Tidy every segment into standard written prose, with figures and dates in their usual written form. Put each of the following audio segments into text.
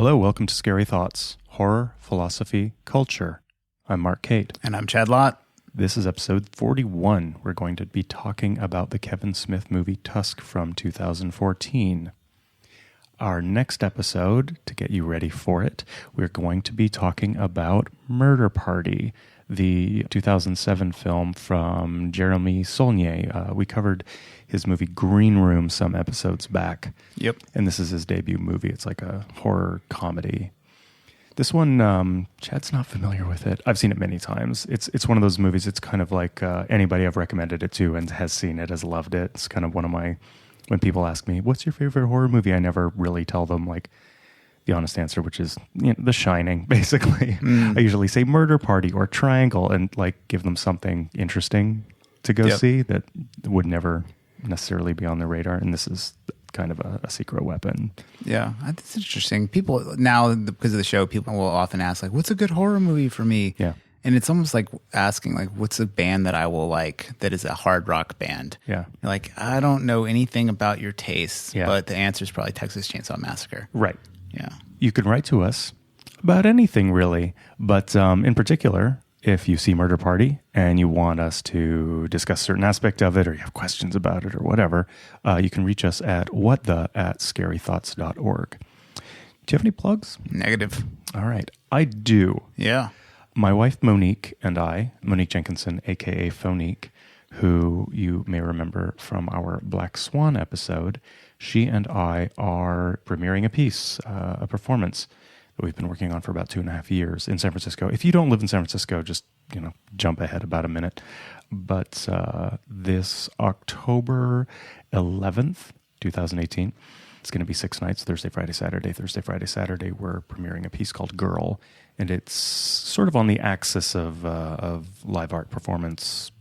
Hello, welcome to Scary Thoughts, Horror, Philosophy, Culture. I'm Mark Cate. And I'm Chad Lott. This is episode 41. We're going to be talking about the Kevin Smith movie Tusk from 2014. Our next episode, to get you ready for it, we're going to be talking about Murder Party, the 2007 film from Jeremy Saulnier. We covered his movie Green Room some episodes back. Yep. And this is his debut movie. It's like a horror comedy. This one, Chad's not familiar with it. I've seen it many times. It's one of those movies, it's kind of like anybody I've recommended it to and has seen it has loved it. It's kind of one of my, when people ask me, what's your favorite horror movie? I never really tell them like the honest answer, which is The Shining, basically. I usually say Murder Party or Triangle and like give them something interesting to go see that would never necessarily be on their radar. And this is kind of a secret weapon. Yeah, that's interesting. People now, because of the show, people will often ask like, what's a good horror movie for me? Yeah. And it's almost like asking like, what's a band that I will like that is a hard rock band? Yeah. You're like, I don't know anything about your tastes, Yeah. but the answer is probably Texas Chainsaw Massacre. Right. Yeah. You can write to us about anything really, but in particular, if you see Murder Party and you want us to discuss a certain aspect of it or you have questions about it or whatever, you can reach us at whatthe@scarythoughts.org. Do you have any plugs? Negative. All right. I do. Yeah. My wife Monique and I, Monique Jenkinson, a.k.a. Phonique, who you may remember from our Black Swan episode, she and I are premiering a piece, a performance that we've been working on for about 2.5 years in San Francisco. If you don't live in San Francisco, just, jump ahead about a minute. But this October 11th, 2018, it's going to be 6 nights, Thursday, Friday, Saturday. Thursday, Friday, Saturday, we're premiering a piece called Girl. And it's sort of on the axis of live art performance,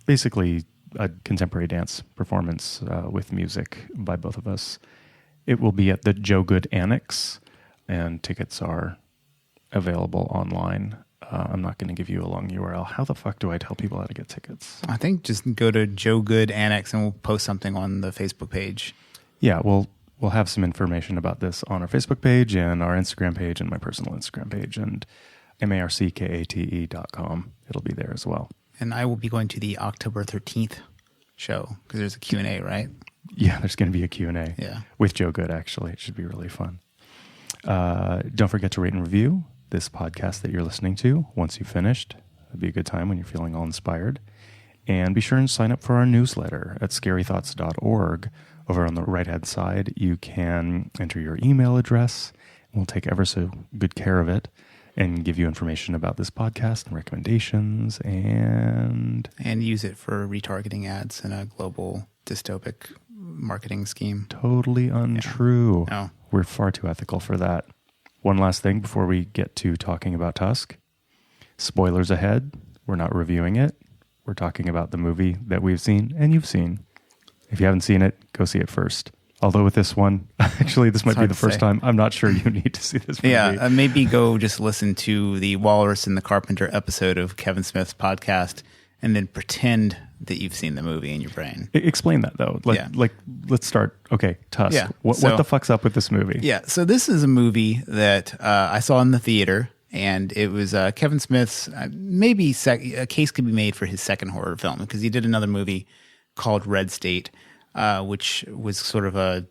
basically a contemporary dance performance with music by both of us. It will be at the Joe Good Annex, and tickets are available online. I'm not going to give you a long URL. How the fuck do I tell people how to get tickets? I think just go to Joe Good Annex and we'll post something on the Facebook page. Yeah, we'll have some information about this on our Facebook page and our Instagram page and my personal Instagram page and marckate.com. It'll be there as well. And I will be going to the October 13th show because there's a Q&A, right? Yeah, there's going to be a Q&A with Joe Good, actually. It should be really fun. Don't forget to rate and review this podcast that you're listening to once you've finished. It'd be a good time when you're feeling all inspired. And be sure and sign up for our newsletter at scarythoughts.org. Over on the right-hand side, you can enter your email address. We'll take ever so good care of it and give you information about this podcast and recommendations and use it for retargeting ads in a global dystopic marketing scheme. Totally untrue. Yeah. No. We're far too ethical for that. One last thing before we get to talking about Tusk. Spoilers ahead. We're not reviewing it. We're talking about the movie that we've seen and you've seen. If you haven't seen it, go see it first. Although with this one, actually, this might be the first time. I'm not sure you need to see this movie. Yeah, maybe go just listen to the Walrus and the Carpenter episode of Kevin Smith's podcast and then pretend that you've seen the movie in your brain. Explain that, though. Let's start. Okay, Tusk. Yeah. What the fuck's up with this movie? Yeah, so this is a movie that I saw in the theater, and it was Kevin Smith's, maybe a case could be made for his second horror film, because he did another movie called Red State, which was sort of it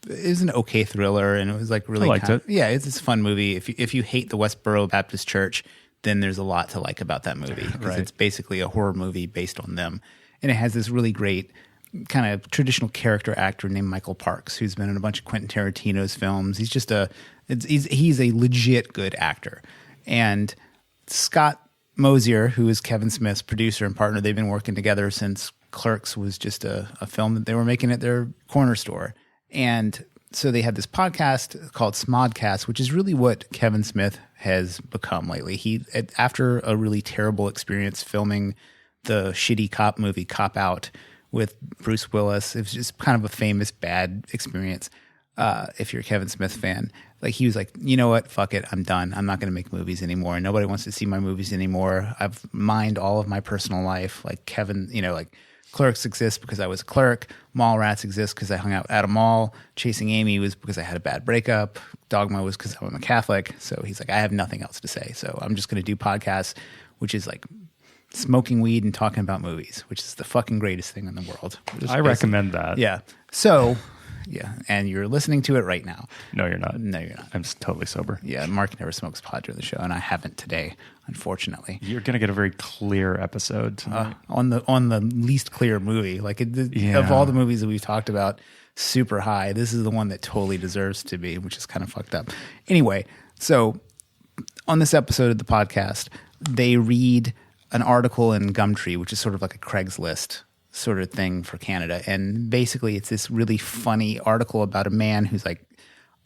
was an okay thriller, and it was like really I liked it. Yeah, it's a fun movie. If you hate the Westboro Baptist Church, then there's a lot to like about that movie, because it's basically a horror movie based on them. And it has this really great kind of traditional character actor named Michael Parks, who's been in a bunch of Quentin Tarantino's films. He's just he's a legit good actor. And Scott Mosier, who is Kevin Smith's producer and partner, they've been working together since Clerks was just a film that they were making at their corner store. And so they had this podcast called Smodcast, which is really what Kevin Smith has become lately. He, after a really terrible experience filming the shitty cop movie Cop Out with Bruce Willis, it was just kind of a famous bad experience. If you're a Kevin Smith fan, like he was like, you know what, fuck it, I'm done. I'm not going to make movies anymore. Nobody wants to see my movies anymore. I've mined all of my personal life. Like Kevin, Clerks exists because I was a clerk. Mallrats exists because I hung out at a mall. Chasing Amy was because I had a bad breakup. Dogma was because I'm a Catholic. So he's like, I have nothing else to say. So I'm just going to do podcasts, which is like smoking weed and talking about movies, which is the fucking greatest thing in the world. I recommend that. Yeah. So, yeah. And you're listening to it right now. No, you're not. No, you're not. I'm totally sober. Yeah. Mark never smokes pot during the show, and I haven't today, unfortunately. You're going to get a very clear episode tonight. On the least clear movie. Like of all the movies that we've talked about, super high, this is the one that totally deserves to be, which is kind of fucked up. Anyway, so on this episode of the podcast, they read an article in Gumtree, which is sort of like a Craigslist sort of thing for Canada. And basically it's this really funny article about a man who's like,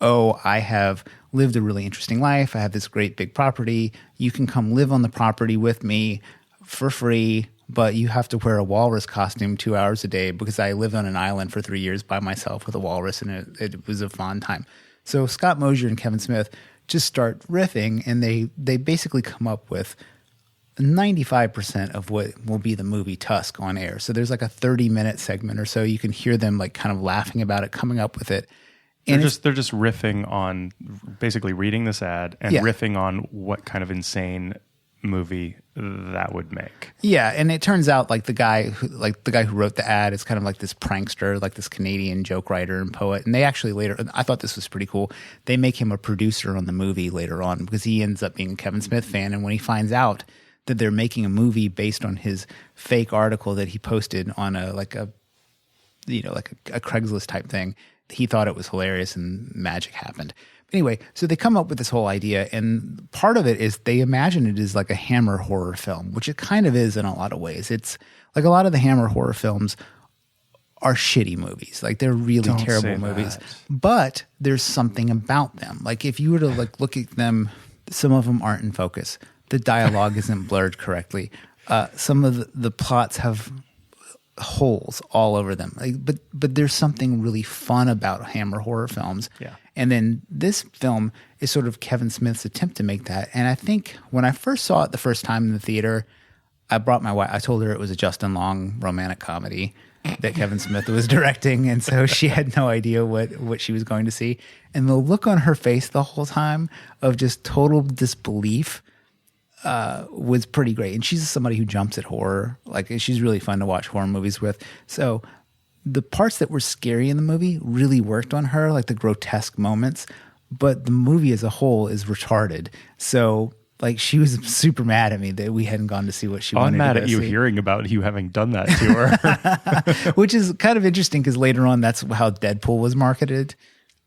oh, I have lived a really interesting life. I have this great big property. You can come live on the property with me for free, but you have to wear a walrus costume 2 hours a day because I lived on an island for 3 years by myself with a walrus, and it was a fun time. So Scott Mosier and Kevin Smith just start riffing, and they basically come up with 95% of what will be the movie Tusk on air. So there's like a 30-minute segment or so. You can hear them like kind of laughing about it, coming up with it. And they're just riffing on basically reading this ad and riffing on what kind of insane movie that would make. Yeah, and it turns out like the guy who wrote the ad is kind of like this prankster, like this Canadian joke writer and poet. And they actually later, I thought this was pretty cool, they make him a producer on the movie later on because he ends up being a Kevin Smith fan. And when he finds out that they're making a movie based on his fake article that he posted on a Craigslist type thing, he thought it was hilarious, and magic happened. Anyway, so they come up with this whole idea, and part of it is they imagine it as like a Hammer horror film, which it kind of is in a lot of ways. It's like a lot of the Hammer horror films are shitty movies. Like they're really terrible movies, but there's something about them. Like if you were to like look at them, some of them aren't in focus. The dialogue isn't blurred correctly. Some of the plots have holes all over them. Like, but there's something really fun about Hammer horror films. Yeah. And then this film is sort of Kevin Smith's attempt to make that. And I think when I first saw it the first time in the theater, I brought my wife. I told her it was a Justin Long romantic comedy that Kevin Smith was directing. And so she had no idea what she was going to see. And the look on her face the whole time of just total disbelief was pretty great. And she's somebody who jumps at horror. Like she's really fun to watch horror movies with. So the parts that were scary in the movie really worked on her, like the grotesque moments, but the movie as a whole is retarded. So like she was super mad at me that we hadn't gone to see what she wanted to go see. I'm mad at you hearing about you having done that to her. Which is kind of interesting because later on that's how Deadpool was marketed.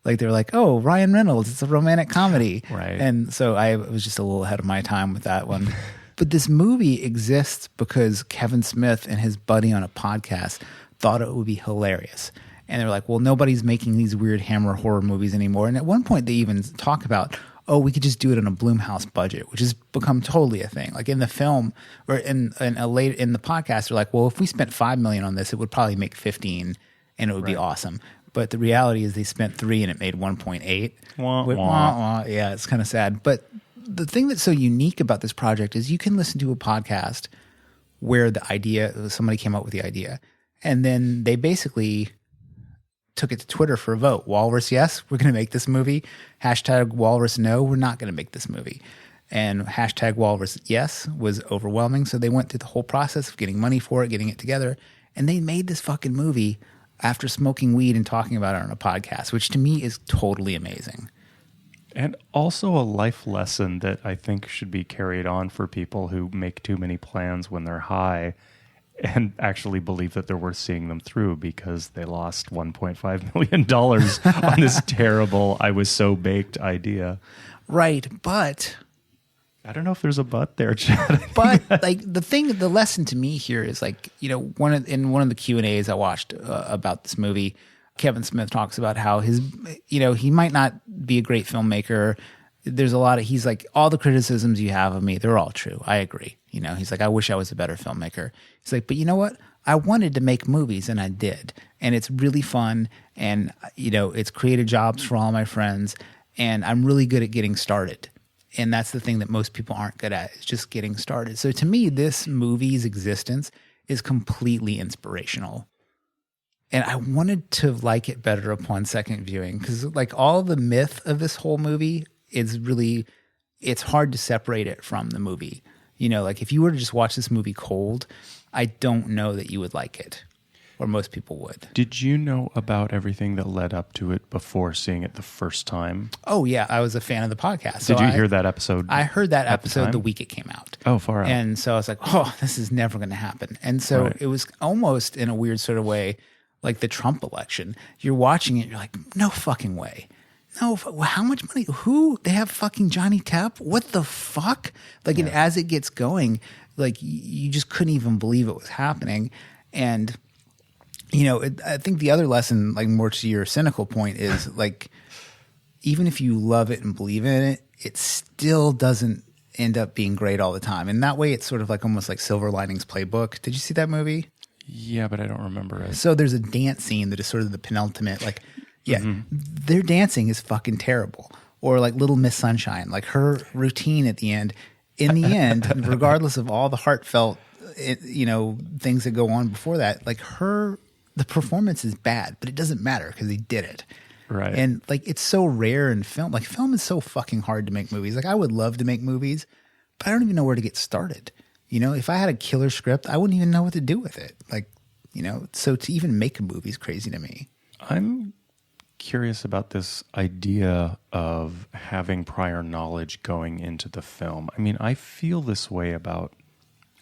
Like they were like, oh, Ryan Reynolds, it's a romantic comedy. Right. And so I was just a little ahead of my time with that one. But this movie exists because Kevin Smith and his buddy on a podcast thought it would be hilarious. And they're like, well, nobody's making these weird Hammer horror movies anymore. And at one point they even talk about, oh, we could just do it on a Blumhouse budget, which has become totally a thing. Like in the film or in the podcast, they're like, well, if we spent $5 million on this, it would probably make 15 and it would be awesome. But the reality is they spent 3 and it made 1.8. Wah, wah. Yeah, it's kind of sad. But the thing that's so unique about this project is you can listen to a podcast where somebody came up with the idea, and then they basically took it to Twitter for a vote. Walrus, yes, we're going to make this movie. Hashtag Walrus, no, we're not going to make this movie. And hashtag Walrus, yes, was overwhelming. So they went through the whole process of getting money for it, getting it together, and they made this fucking movie after smoking weed and talking about it on a podcast, which to me is totally amazing. And also a life lesson that I think should be carried on for people who make too many plans when they're high and actually believe that they're worth seeing them through because they lost $1.5 million on this terrible, I was so baked idea. Right, but I don't know if there's a but there, Chad. But like the lesson to me here is like, you know, in one of the Q&As I watched about this movie, Kevin Smith talks about how he might not be a great filmmaker. There's he's like, all the criticisms you have of me, they're all true. I agree. You know, he's like, I wish I was a better filmmaker. He's like, but you know what? I wanted to make movies and I did. And it's really fun. And, you know, it's created jobs for all my friends. And I'm really good at getting started. And that's the thing that most people aren't good at, is just getting started. So to me, this movie's existence is completely inspirational. And I wanted to like it better upon second viewing because like all the myth of this whole movie is really, it's hard to separate it from the movie. You know, like if you were to just watch this movie cold, I don't know that you would like it, or most people would. Did you know about everything that led up to it before seeing it the first time? Oh yeah, I was a fan of the podcast. Did you hear that episode? I heard that episode the week it came out. Oh, far out. And so I was like, oh, this is never going to happen. And so It was almost in a weird sort of way like the Trump election. You're watching it, you're like, no fucking way. No, how much money? Who? They have fucking Johnny Depp? What the fuck? Like, and as it gets going, like, you just couldn't even believe it was happening. And, you know, I think the other lesson, like, more to your cynical point is, like, even if you love it and believe in it, it still doesn't end up being great all the time. And that way, it's sort of like almost like Silver Linings Playbook. Did you see that movie? Yeah, but I don't remember it. So there's a dance scene that is sort of the penultimate, like, their dancing is fucking terrible. Or like Little Miss Sunshine, like her routine at the end. In the end, regardless of all the heartfelt, you know, things that go on before that, like the performance is bad, but it doesn't matter because he did it. Right. And like it's so rare in film. Like film is so fucking hard to make movies. Like I would love to make movies, but I don't even know where to get started. You know, if I had a killer script, I wouldn't even know what to do with it. Like, you know, so to even make a movie is crazy to me. I'm curious about this idea of having prior knowledge going into the film. I mean, I feel this way about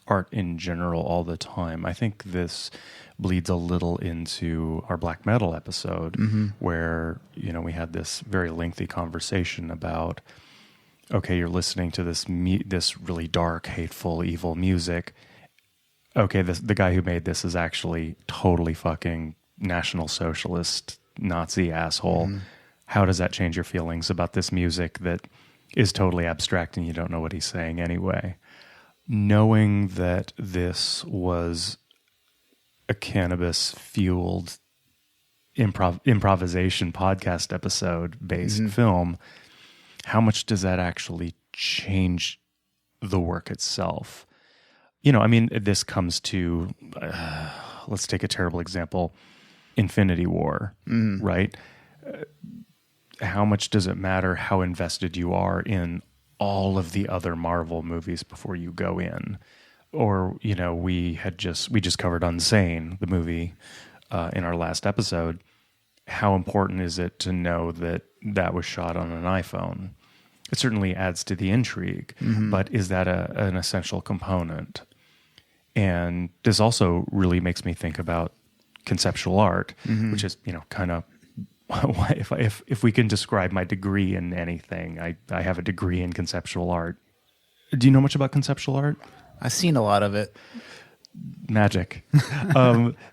art in general all the time. I think this bleeds a little into our black metal episode where, you know, we had this very lengthy conversation about, okay, you're listening to this really dark, hateful, evil music. Okay, the guy who made this is actually totally fucking National Socialist, Nazi asshole. How does that change your feelings about this music that is totally abstract and you don't know what he's saying anyway? Knowing that this was a cannabis-fueled improvisation podcast episode-based film, how much does that actually change the work itself? You know, I mean, this comes to, let's take a terrible example, Infinity War, right? How much does it matter how invested you are in all of the other Marvel movies before you go in? Or, you know, we just covered Unsane, the movie, in our last episode. How important is it to know that that was shot on an iPhone? It certainly adds to the intrigue, but is that an essential component? And this also really makes me think about conceptual art, which is, you know, kind of, if we can describe my degree in anything, I have a degree in conceptual art. Do you know much about conceptual art? I've seen a lot of it. Magic.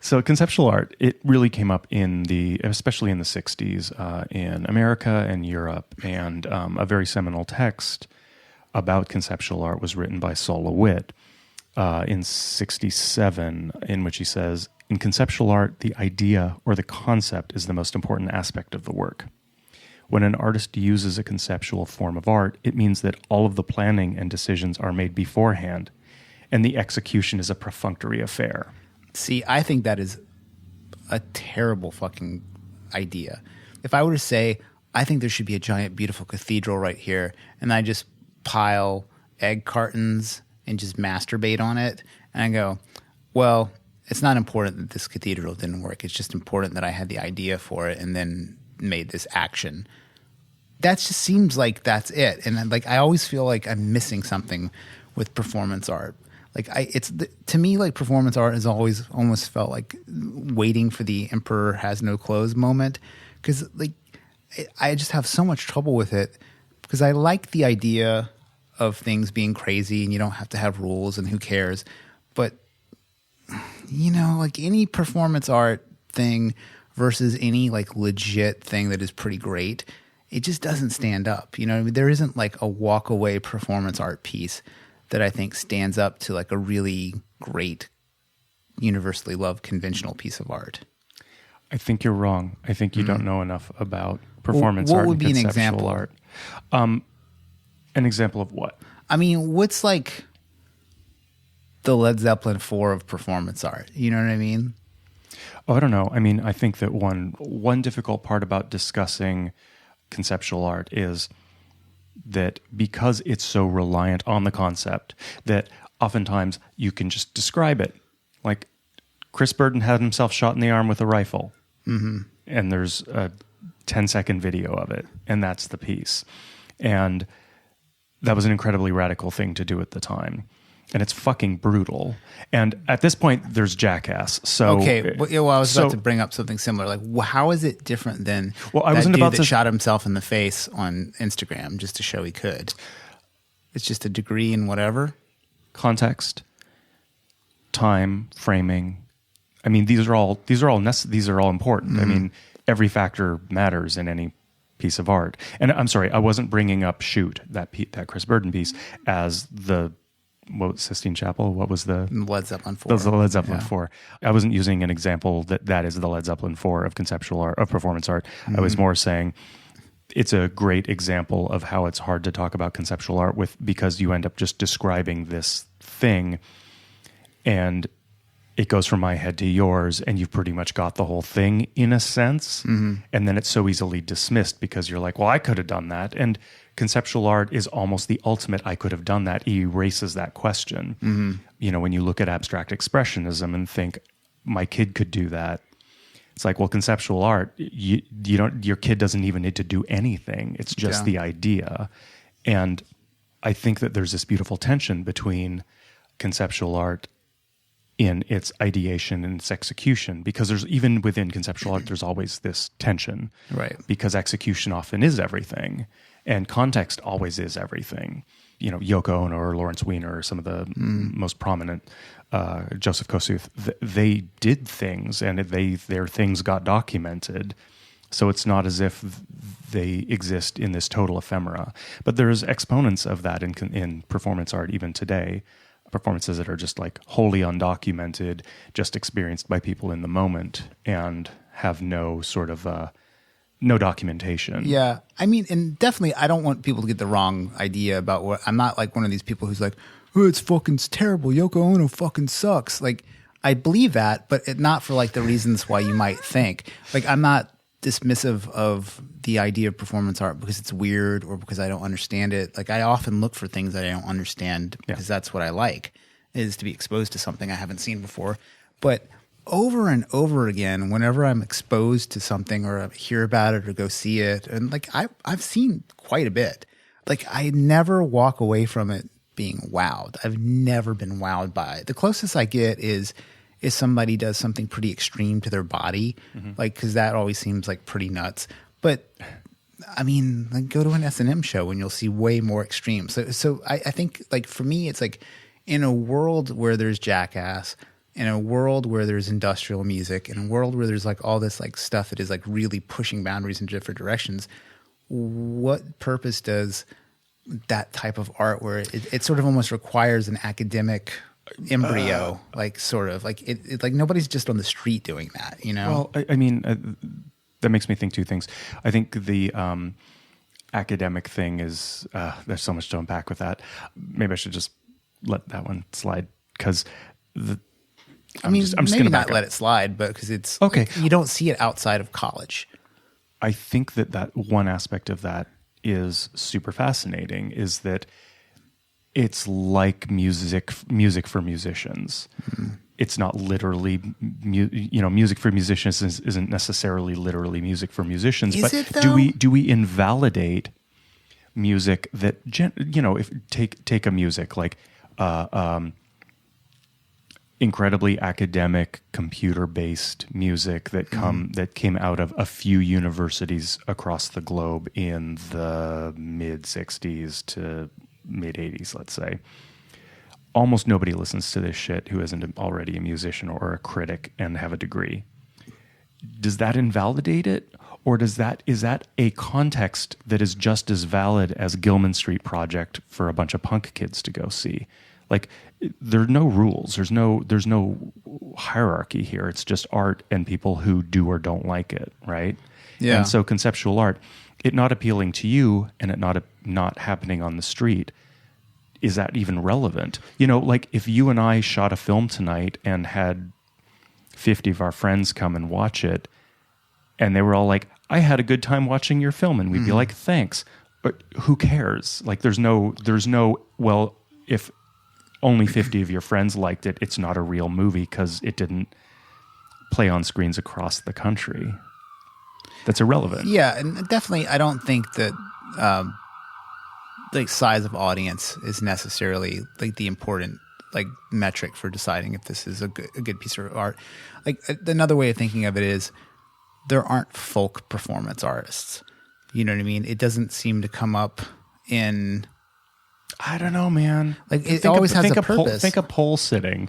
So conceptual art, it really came up especially in the 60s in America and Europe. And a very seminal text about conceptual art was written by Sol LeWitt in 1967, in which he says, in conceptual art, the idea or the concept is the most important aspect of the work. When an artist uses a conceptual form of art, it means that all of the planning and decisions are made beforehand, and the execution is a perfunctory affair. See, I think that is a terrible fucking idea. If I were to say, I think there should be a giant, beautiful cathedral right here, and I just pile egg cartons and just masturbate on it, and I go, well, it's not important that this cathedral didn't work. It's just important that I had the idea for it and then made this action. That just seems like that's it. And like I always feel like I'm missing something with performance art. Like to me, like performance art has always almost felt like waiting for the emperor has no clothes moment, because like I just have so much trouble with it, because I like the idea of things being crazy and you don't have to have rules and who cares. But you know, like any performance art thing versus any like legit thing that is pretty great, it just doesn't stand up. You know what I mean? There isn't like a walk away performance art piece that I think stands up to like a really great, universally loved conventional piece of art. I think you're wrong. I think you don't know enough about performance art and conceptual example? art. An example of what? I mean, what's like, the Led Zeppelin 4 of performance art. You know what I mean? Oh, I don't know. I mean, I think that one difficult part about discussing conceptual art is that because it's so reliant on the concept, that oftentimes you can just describe it. Like Chris Burden had himself shot in the arm with a rifle, and there's a 10-second video of it, and that's the piece. And that was an incredibly radical thing to do at the time. And it's fucking brutal. And at this point, there's Jackass. So okay, well, I was about to bring up something similar. Like, how is it different than I wasn't dude about that to shot himself in the face on Instagram just to show he could? It's just a degree in whatever. Context, time, framing. I mean, these are all important. I mean, every factor matters in any piece of art. And I'm sorry, I wasn't bringing up Shoot, that Chris Burden piece, as the Sistine Chapel. What was the Led Zeppelin 4? That was the Led Zeppelin 4. I wasn't using an example that is the Led Zeppelin 4 of conceptual art, of performance art. I was more saying it's a great example of how it's hard to talk about conceptual art because you end up just describing this thing and it goes from my head to yours and you've pretty much got the whole thing in a sense. And then it's so easily dismissed because you're like, well, I could have done that. And conceptual art is almost the ultimate I could have done that. It erases that question. You know, when you look at abstract expressionism and think, my kid could do that. It's like, well, conceptual art, your kid doesn't even need to do anything. It's just the idea. And I think that there's this beautiful tension between conceptual art in its ideation and its execution, because there's even within conceptual art, there's always this tension, right? Because execution often is everything and context always is everything. You know, Yoko Ono or Lawrence Weiner or some of the most prominent, Joseph Kosuth, they did things and their things got documented. So it's not as if they exist in this total ephemera, but there's exponents of that in performance art even today. Performances that are just like wholly undocumented, just experienced by people in the moment and have no sort of no documentation. Yeah. I mean, and definitely I don't want people to get the wrong idea about what I'm not like one of these people who's like, oh, it's terrible. Yoko Ono fucking sucks. Like I believe that, but not for like the reasons why you might think. Like I'm not dismissive of the idea of performance art because it's weird or because I don't understand it. Like I often look for things that I don't understand because that's what I like, is to be exposed to something I haven't seen before. But over and over again, whenever I'm exposed to something or I hear about it or go see it, and like I've seen quite a bit, like I never walk away from it being wowed. I've never been wowed by it. The closest I get is somebody does something pretty extreme to their body, like, because that always seems like pretty nuts. But I mean, like, go to an S&M show and you'll see way more extreme. So I think, like, for me, it's like in a world where there's Jackass, in a world where there's industrial music, in a world where there's like all this like stuff that is like really pushing boundaries in different directions, what purpose does that type of art where it sort of almost requires an academic embryo, like sort of like it like nobody's just on the street doing that, you know? Well, I mean, that makes me think two things. I think the academic thing is, there's so much to unpack with that. Maybe I should just let that one slide because I'm just maybe going to not let it slide, but because it's okay. Like, you don't see it outside of college. I think that one aspect of that is super fascinating, is that it's like music for musicians. It's not literally, music for musicians isn't necessarily literally music for musicians. Is it, though? Do we invalidate music that, if take a music like incredibly academic, computer-based music that came out of a few universities across the globe in the mid-'60s to mid-'80s, let's say. Almost nobody listens to this shit who isn't already a musician or a critic and have a degree. Does that invalidate it? Or is that a context that is just as valid as Gilman Street Project for a bunch of punk kids to go see? Like, there are no rules. There's no hierarchy here. It's just art and people who do or don't like it, right? Yeah. And so conceptual art, it not appealing to you and it not happening on the street, is that even relevant? You know, like if you and I shot a film tonight and had 50 of our friends come and watch it, and they were all like, I had a good time watching your film, and we'd be like, thanks. But who cares? Like there's no, well, if only 50 of your friends liked it, it's not a real movie because it didn't play on screens across the country. That's irrelevant. Yeah, and definitely I don't think that like size of audience is necessarily like the important like metric for deciding if this is a good piece of art. Like another way of thinking of it is there aren't folk performance artists. You know what I mean? It doesn't seem to come up in... I don't know, man. Like it always has a purpose. Think of pole sitting.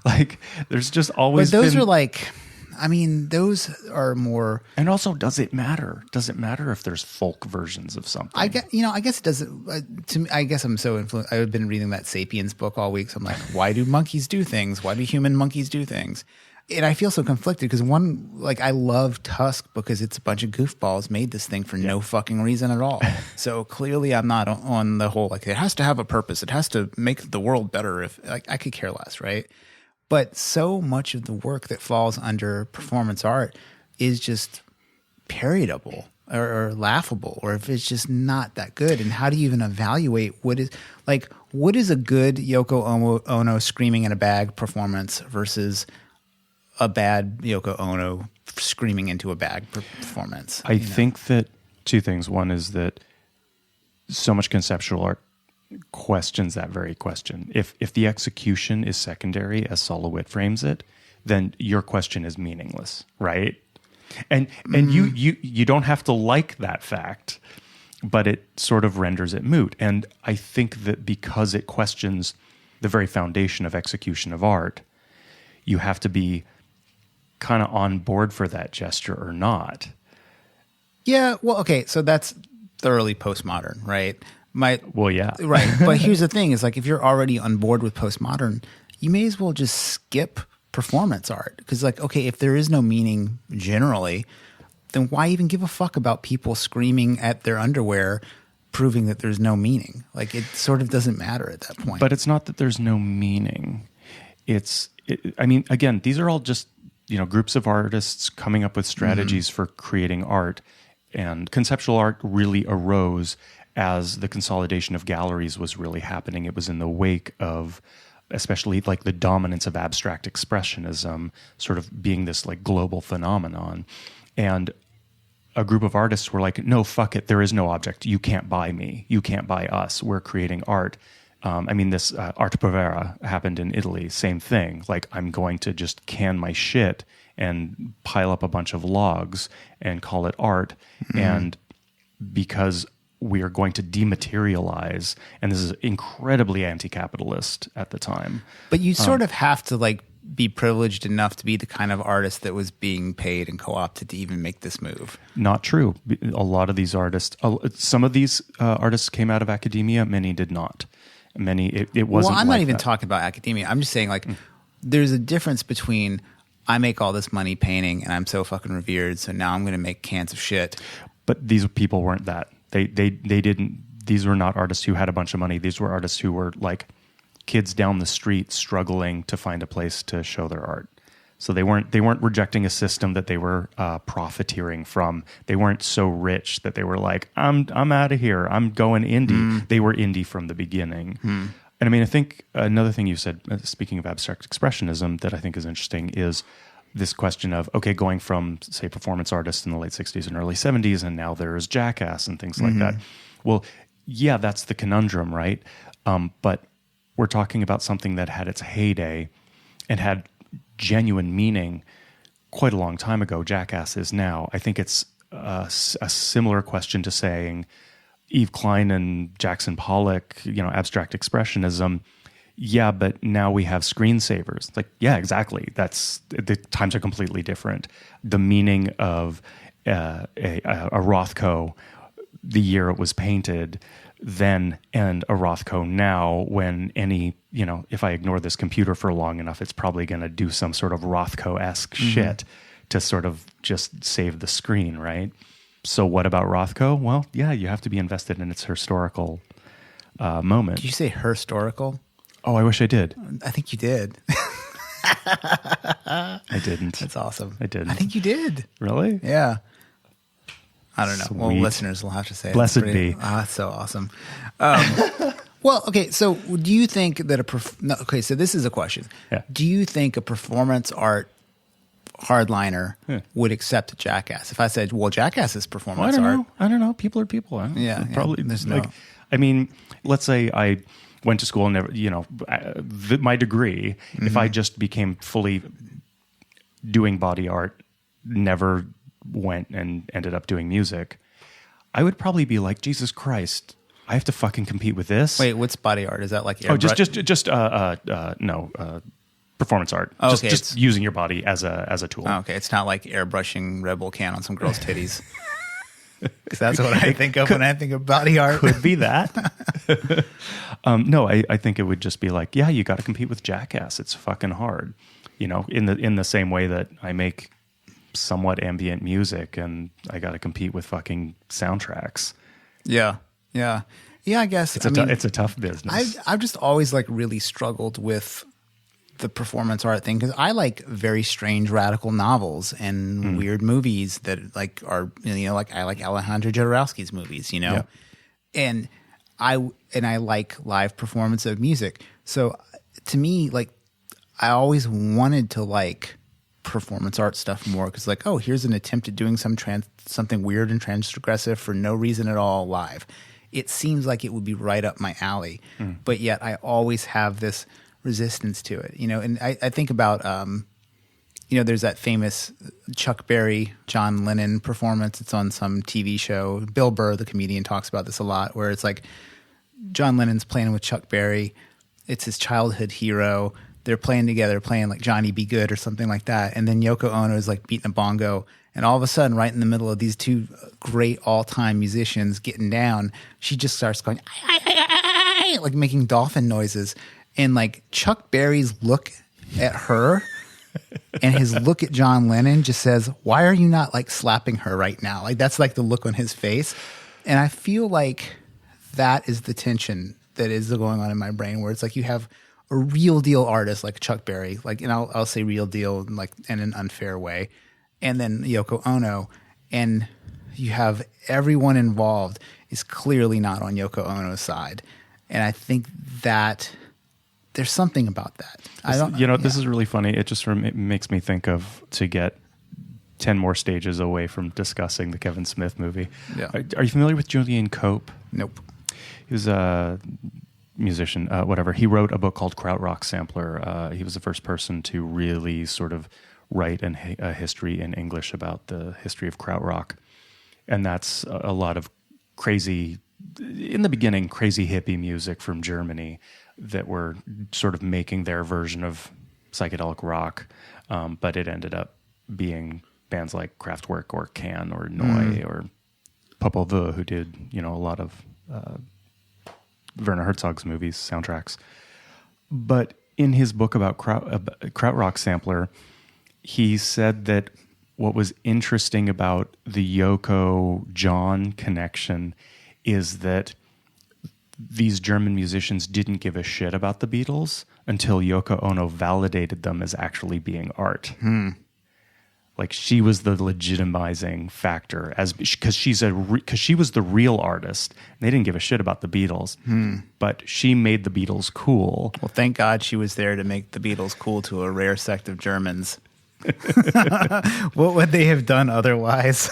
Like there's just always But those are like... I mean, those are more... And also, does it matter? Does it matter if there's folk versions of something? I guess it doesn't... to me, I guess I'm so influenced. I've been reading that Sapiens book all week. So I'm like, why do monkeys do things? Why do human monkeys do things? And I feel so conflicted because one, like I love Tusk because it's a bunch of goofballs made this thing for no fucking reason at all. So clearly I'm not on the whole, like it has to have a purpose. It has to make the world better. If like I could care less, right? But so much of the work that falls under performance art is just parodiable or laughable, or if it's just not that good. And how do you even evaluate what is a good Yoko Ono screaming in a bag performance versus a bad Yoko Ono screaming into a bag performance? I think that two things. One is that so much conceptual art questions that very question. If the execution is secondary, as Solowit frames it, then your question is meaningless, right? And you don't have to like that fact, but it sort of renders it moot. And I think that because it questions the very foundation of execution of art, you have to be kind of on board for that gesture or not. Yeah, well, okay, so that's thoroughly postmodern, right? Well, yeah. Right, but here's the thing, is like if you're already on board with postmodern, you may as well just skip performance art. Because like, okay, if there is no meaning generally, then why even give a fuck about people screaming at their underwear proving that there's no meaning? Like it sort of doesn't matter at that point. But it's not that there's no meaning. I mean, again, these are all just groups of artists coming up with strategies for creating art, and conceptual art really arose as the consolidation of galleries was really happening. It was in the wake of, especially like the dominance of abstract expressionism sort of being this like global phenomenon. And a group of artists were like, no, fuck it. There is no object. You can't buy me. You can't buy us. We're creating art. This Arte Povera happened in Italy. Same thing. Like, I'm going to just can my shit and pile up a bunch of logs and call it art. And because we are going to dematerialize, and this is incredibly anti-capitalist at the time. But you sort of have to like be privileged enough to be the kind of artist that was being paid and co-opted to even make this move. Not true. A lot of these artists, some of these artists came out of academia, many did not. Many, it wasn't. Well, I'm like not even that. talking about academia. I'm just saying like there's a difference between I make all this money painting and I'm so fucking revered, so now I'm going to make cans of shit. But these people weren't that. They didn't. These were not artists who had a bunch of money. These were artists who were like kids down the street struggling to find a place to show their art. So they weren't rejecting a system that they were profiteering from. They weren't so rich that they were like, I'm out of here. I'm going indie. They were indie from the beginning. And I mean, I think another thing you said, speaking of abstract expressionism, that I think is interesting is this question of, okay, going from, say, performance artists in the late 60s and early 70s, and now there's Jackass and things like that. Well, yeah, that's the conundrum, right? But we're talking about something that had its heyday and had genuine meaning quite a long time ago. Jackass is now. I think it's a similar question to saying Yves Klein and Jackson Pollock, abstract expressionism. Yeah, but now we have screensavers. Like, yeah, exactly. The times are completely different. The meaning of a Rothko, the year it was painted then, and a Rothko now, when if I ignore this computer for long enough, it's probably going to do some sort of Rothko-esque shit to sort of just save the screen, right? So what about Rothko? Well, yeah, you have to be invested in its historical moment. Did you say historical? Oh, I wish I did. I think you did. I didn't. That's awesome. I didn't. I think you did. Really? Yeah. I don't know. Sweet. Well, listeners will have to say it. Blessed be. That's so awesome. Well, okay. So do you think that okay, so this is a question. Yeah. Do you think a performance art hardliner would accept Jackass? If I said, well, Jackass is performance art. I don't know. People are people. Probably. There's I mean, let's say I went to school and never, my degree, if I just became fully doing body art, never went and ended up doing music, I would probably be like, Jesus Christ, I have to fucking compete with this. Wait, what's body art? Is that like performance art. Oh, just using your body as a tool. Oh, okay, it's not like airbrushing Rebel Can on some girl's titties. Because that's what I think of when I think of body art. Could be that. No, I think it would just be like, yeah, you got to compete with Jackass. It's fucking hard. In the same way that I make somewhat ambient music and I got to compete with fucking soundtracks. Yeah. I guess it's a tough business. I've just always like really struggled with the performance art thing because I like very strange radical novels and weird movies that like are like I like Alejandro Jodorowsky's movies, and I like live performance of music. So to me, like I always wanted to like performance art stuff more because like, oh, here's an attempt at doing something weird and transgressive for no reason at all live. It seems like it would be right up my alley, but yet I always have this resistance to it, and I think about, there's that famous Chuck Berry, John Lennon performance. It's on some TV show. Bill Burr, the comedian, talks about this a lot, where it's like John Lennon's playing with Chuck Berry. It's his childhood hero. They're playing together, playing like Johnny Be Good or something like that. And then Yoko Ono is like beating a bongo. And all of a sudden, right in the middle of these two great all-time musicians getting down, she just starts going, like making dolphin noises. And like Chuck Berry's look at her and his look at John Lennon just says, why are you not like slapping her right now? Like that's like the look on his face. And I feel like that is the tension that is going on in my brain, where it's like you have a real deal artist like Chuck Berry, like, and I'll say real deal like in an unfair way, and then Yoko Ono, and you have everyone involved is clearly not on Yoko Ono's side. And I think that there's something about that. This is really funny. It just makes me think of to get 10 more stages away from discussing the Kevin Smith movie. Yeah. Are you familiar with Julian Cope? Nope. He was a musician, whatever. He wrote a book called Krautrock Sampler. He was the first person to really sort of write a history in English about the history of krautrock. And that's a lot of crazy, in the beginning, crazy hippie music from Germany that were sort of making their version of psychedelic rock. But it ended up being bands like Kraftwerk or Can or Neu or Popol Vuh, who did, a lot of Werner Herzog's movies, soundtracks. But in his book about Krautrock Sampler, he said that what was interesting about the Yoko-John connection is that these German musicians didn't give a shit about the Beatles until Yoko Ono validated them as actually being art. Like she was the legitimizing factor because she was the real artist. And they didn't give a shit about the Beatles, but she made the Beatles cool. Well, thank God she was there to make the Beatles cool to a rare sect of Germans. What would they have done otherwise?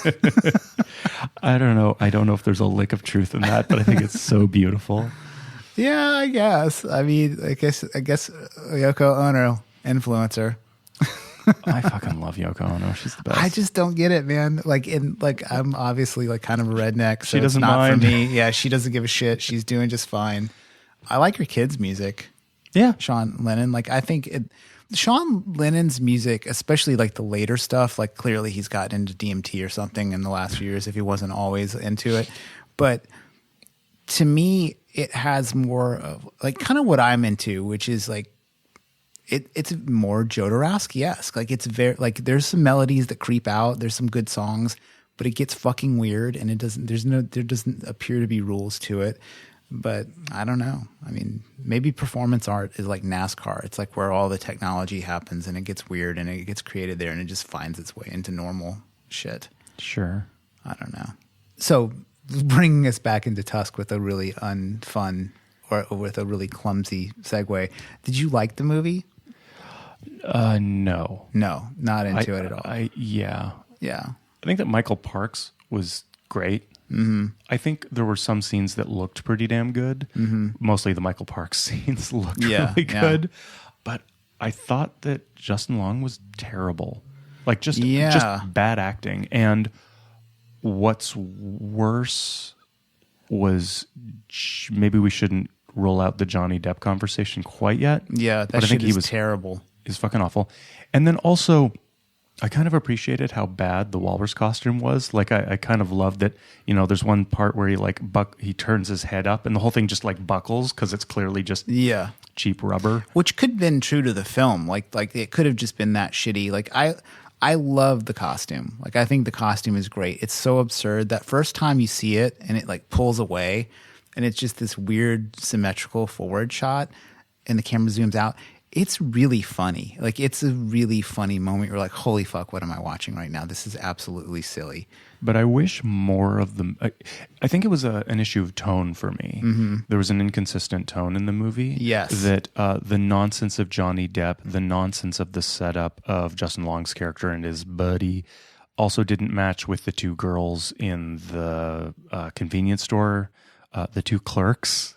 I don't know. I don't know if there's a lick of truth in that, but I think it's so beautiful. Yeah, I guess. I mean, I guess Yoko Ono influencer. I fucking love Yoko Ono. She's the best. I just don't get it, man. I'm obviously like kind of a redneck, so she doesn't it's not mind. for me. Yeah, she doesn't give a shit. She's doing just fine. I like her kids' music. Yeah, Sean Lennon. Like I think Sean Lennon's music, especially like the later stuff, like clearly he's gotten into DMT or something in the last few years if he wasn't always into it. But to me, it has more of like kind of what I'm into, which is like it's more Jodorowsky-esque. Like it's very like there's some melodies that creep out, there's some good songs, but it gets fucking weird and there doesn't appear to be rules to it. But I don't know. I mean, maybe performance art is like NASCAR. It's like where all the technology happens and it gets weird and it gets created there and it just finds its way into normal shit. Sure. I don't know. So bringing us back into Tusk with a really unfun or with a really clumsy segue. Did you like the movie? No. No, not into it at all. Yeah. Yeah. I think that Michael Parks was great. Mm-hmm. I think there were some scenes that looked pretty damn good. Mm-hmm. Mostly the Michael Parks scenes looked really good. Yeah. But I thought that Justin Long was terrible. Like just bad acting. And what's worse was maybe we shouldn't roll out the Johnny Depp conversation quite yet. Yeah, that shit is terrible. He's fucking awful. And then also, I kind of appreciated how bad the walrus costume was. Like, I kind of loved that, there's one part where he turns his head up and the whole thing just like buckles because it's clearly just cheap rubber. Which could have been true to the film. Like it could have just been that shitty. Like, I love the costume. Like, I think the costume is great. It's so absurd. That first time you see it and it like pulls away and it's just this weird symmetrical forward shot and the camera zooms out. It's really funny. Like, it's a really funny moment. You're like, holy fuck, what am I watching right now? This is absolutely silly. But I wish more of them. I think it was an issue of tone for me. Mm-hmm. There was an inconsistent tone in the movie. Yes. That the nonsense of Johnny Depp, the nonsense of the setup of Justin Long's character and his buddy also didn't match with the two girls in the convenience store, the two clerks,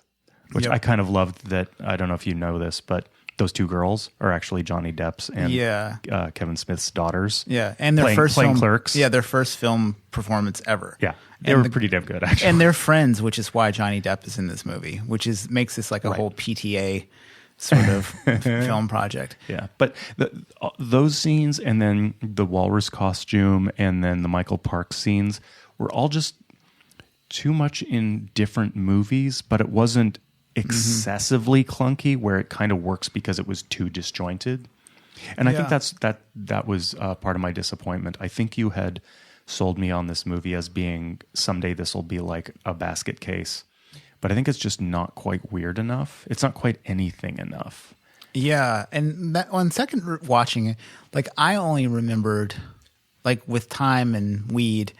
which I kind of loved that. I don't know if you know this, but those two girls are actually Johnny Depp's and Kevin Smith's daughters. Yeah, and their playing clerks. Yeah, their first film performance ever. Yeah, they were pretty damn good, actually. And they're friends, which is why Johnny Depp is in this movie, which makes this like a whole PTA sort of film project. Yeah, but those scenes and then the walrus costume and then the Michael Parks scenes were all just too much in different movies, but it wasn't excessively clunky where it kind of works because it was too disjointed. And I think that was part of my disappointment. I think you had sold me on this movie as being someday this will be like a basket case, but I think it's just not quite weird enough. It's not quite anything enough. Yeah, and that on second watching it, like I only remembered, like with time and weed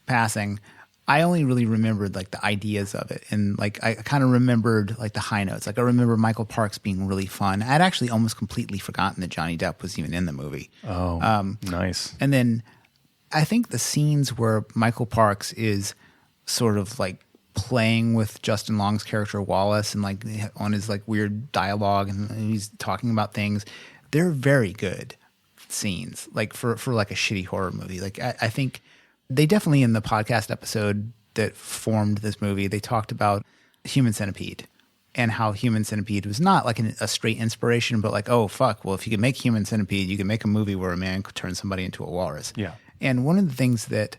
passing, I only really remembered like the ideas of it. And like, I kind of remembered like the high notes. Like I remember Michael Parks being really fun. I'd actually almost completely forgotten that Johnny Depp was even in the movie. Oh, nice. And then I think the scenes where Michael Parks is sort of like playing with Justin Long's character Wallace and like on his like weird dialogue and he's talking about things, they're very good scenes. Like for like a shitty horror movie. Like I think they definitely, in the podcast episode that formed this movie, they talked about Human Centipede and how Human Centipede was not like a straight inspiration, but like, oh, fuck, well, if you can make Human Centipede, you can make a movie where a man could turn somebody into a walrus. Yeah. And one of the things that